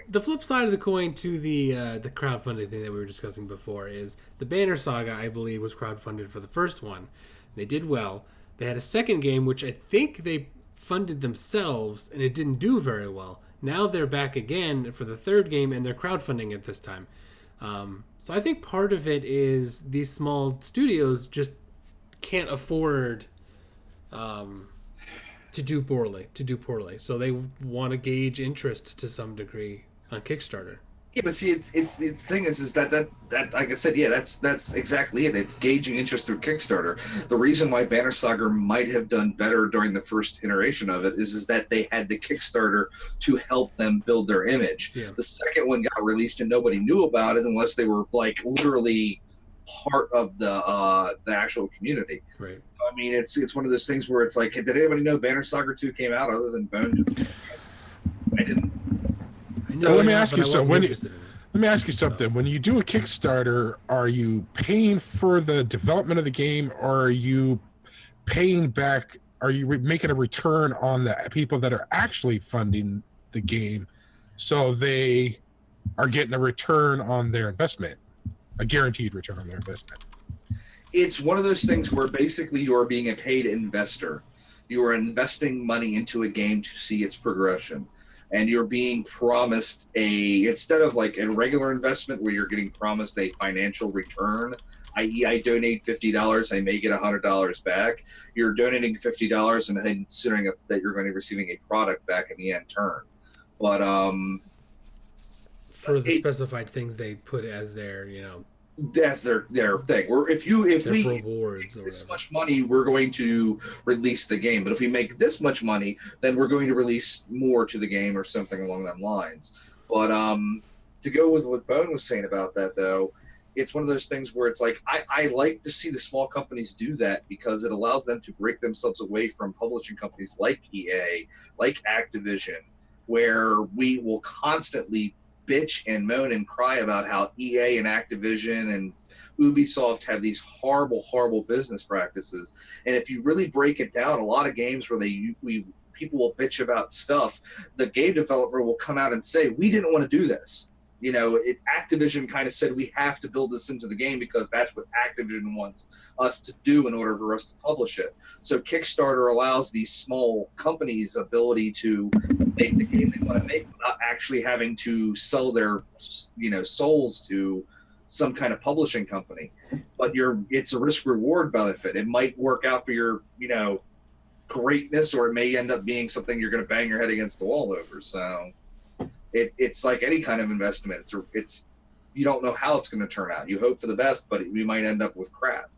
The flip side of the coin to the crowdfunding thing that we were discussing before is the Banner Saga, I believe, was crowdfunded for the first one. They did well. They had a second game, which I think they funded themselves, and it didn't do very well. Now they're back again for the third game, and they're crowdfunding it this time. So I think part of it is these small studios just can't afford to do poorly. So they want to gauge interest to some degree on Kickstarter. Yeah, but see, it's the thing is that like I said, yeah, that's exactly it. It's gauging interest through Kickstarter. The reason why Banner Saga might have done better during the first iteration of it is that they had the Kickstarter to help them build their image. Yeah. The second one got released and nobody knew about it unless they were like literally part of the actual community. Right. I mean, it's one of those things where it's like, did anybody know Banner Saga 2 came out other than Bone? I didn't. So let me ask you something. Let me ask you something. When you do a Kickstarter, are you paying for the development of the game, or are you paying back? Are you making a return on the people that are actually funding the game, so they are getting a return on their investment, a guaranteed return on their investment? It's one of those things where basically you are being a paid investor. You are investing money into a game to see its progression. And you're being promised instead of like a regular investment where you're getting promised a financial return, i.e. I donate $50, I may get $100 back. You're donating $50 and then considering that you're going to be receiving a product back in the end turn. But for the specified things they put as their, that's their thing. If we rewards make this much money, we're going to release the game. But if we make this much money, then we're going to release more to the game or something along that lines. But to go with what Bone was saying about that, though, it's one of those things where it's like I like to see the small companies do that because it allows them to break themselves away from publishing companies like EA, like Activision, where we will constantly bitch and moan and cry about how EA and Activision and Ubisoft have these horrible business practices. And if you really break it down, a lot of games where people will bitch about stuff, the game developer will come out and say, we didn't want to do this. Activision kind of said we have to build this into the game because that's what Activision wants us to do in order for us to publish it. So Kickstarter allows these small companies ability to make the game they want to make without actually having to sell their, souls to some kind of publishing company. But it's a risk reward benefit. It might work out for your, greatness, or it may end up being something you're going to bang your head against the wall over. So it's like any kind of investment. It's you don't know how it's going to turn out. You hope for the best, but we might end up with crap.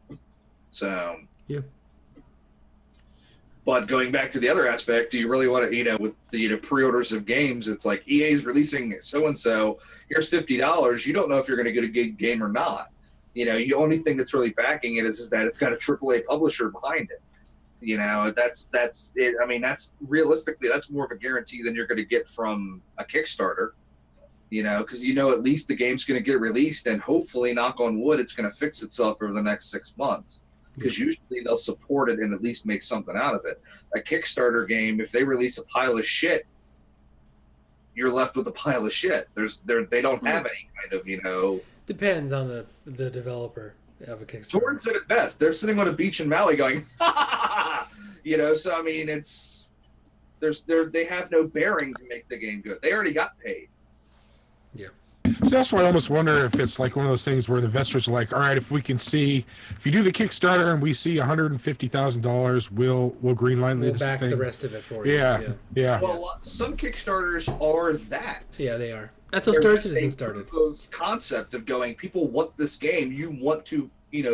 So yeah. But going back to the other aspect, do you really want to, with the pre-orders of games, it's like EA's releasing so-and-so, here's $50. You don't know if you're going to get a good game or not. The only thing that's really backing it is that it's got a AAA publisher behind it. That's it. I mean, that's realistically, that's more of a guarantee than you're going to get from a Kickstarter, because at least the game's going to get released and hopefully, knock on wood, it's going to fix itself over the next 6 months. Because usually they'll support it and at least make something out of it. A Kickstarter game, if they release a pile of shit, you're left with a pile of shit. They don't have any kind of, Depends on the developer of a Kickstarter. Jordan said it best. They're sitting on a beach in Maui going, So I mean, they have no bearing to make the game good. They already got paid. Yeah. So that's why I almost wonder if it's like one of those things where the investors are like, all right, if you do the Kickstarter and we see $150,000, we'll greenlight We'll this back thing. the rest of it for you. Yeah. Well, some Kickstarters are that. Yeah, they are. That's how Star Citizen started. Of concept of going, people want this game. You want to,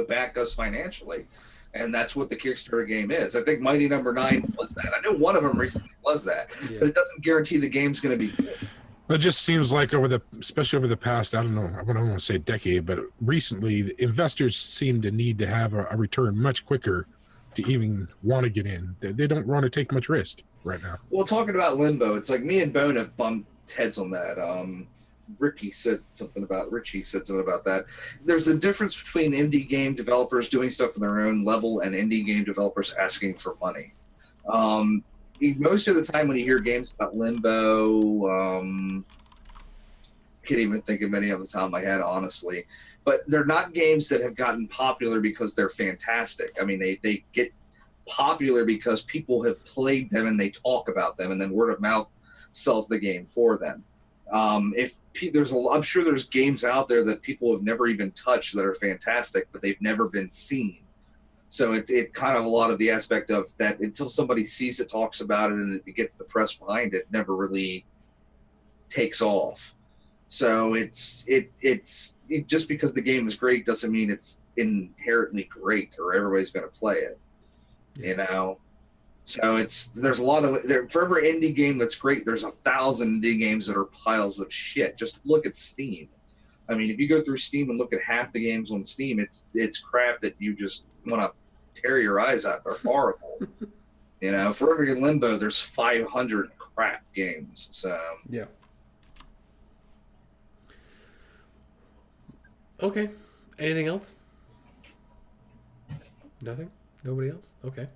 back us financially. And that's what the Kickstarter game is. I think Mighty Number 9 was that. I know one of them recently was that. Yeah. But it doesn't guarantee the game's going to be good. It just seems like especially over the past, I don't want to say decade, but recently, the investors seem to need to have a return much quicker to even want to get in. They don't want to take much risk right now. Well, talking about Limbo, it's like me and Bone have bumped heads on that. Richie said something about that. There's a difference between indie game developers doing stuff on their own level and indie game developers asking for money. Most of the time when you hear games about Limbo, can't even think of any off the top of my head, honestly. But they're not games that have gotten popular because they're fantastic. I mean, they get popular because people have played them and they talk about them, and then word of mouth sells the game for them. I'm sure there's games out there that people have never even touched that are fantastic, but they've never been seen. So it's kind of a lot of the aspect of that until somebody sees it, talks about it, and it gets the press behind it, never really takes off. So it's just because the game is great doesn't mean it's inherently great or everybody's going to play it, you know. So there's a lot of for every indie game that's great, there's 1,000 indie games that are piles of shit. Just look at Steam. I mean, if you go through Steam and look at half the games on Steam, it's crap that you just want to tear your eyes out. They're horrible. You know, for every Limbo, there's 500 crap games. So yeah. Okay. Anything else? Nothing? Nobody else? Okay.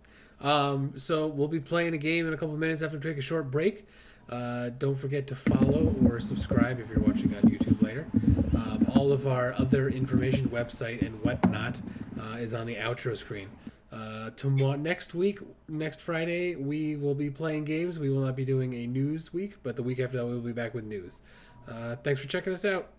So we'll be playing a game in a couple minutes after we take a short break. Don't forget to follow or subscribe if you're watching on YouTube later. All of our other information, website, and whatnot is on the outro screen. Next Friday, we will be playing games. We will not be doing a news week, but the week after that, we will be back with news. Thanks for checking us out.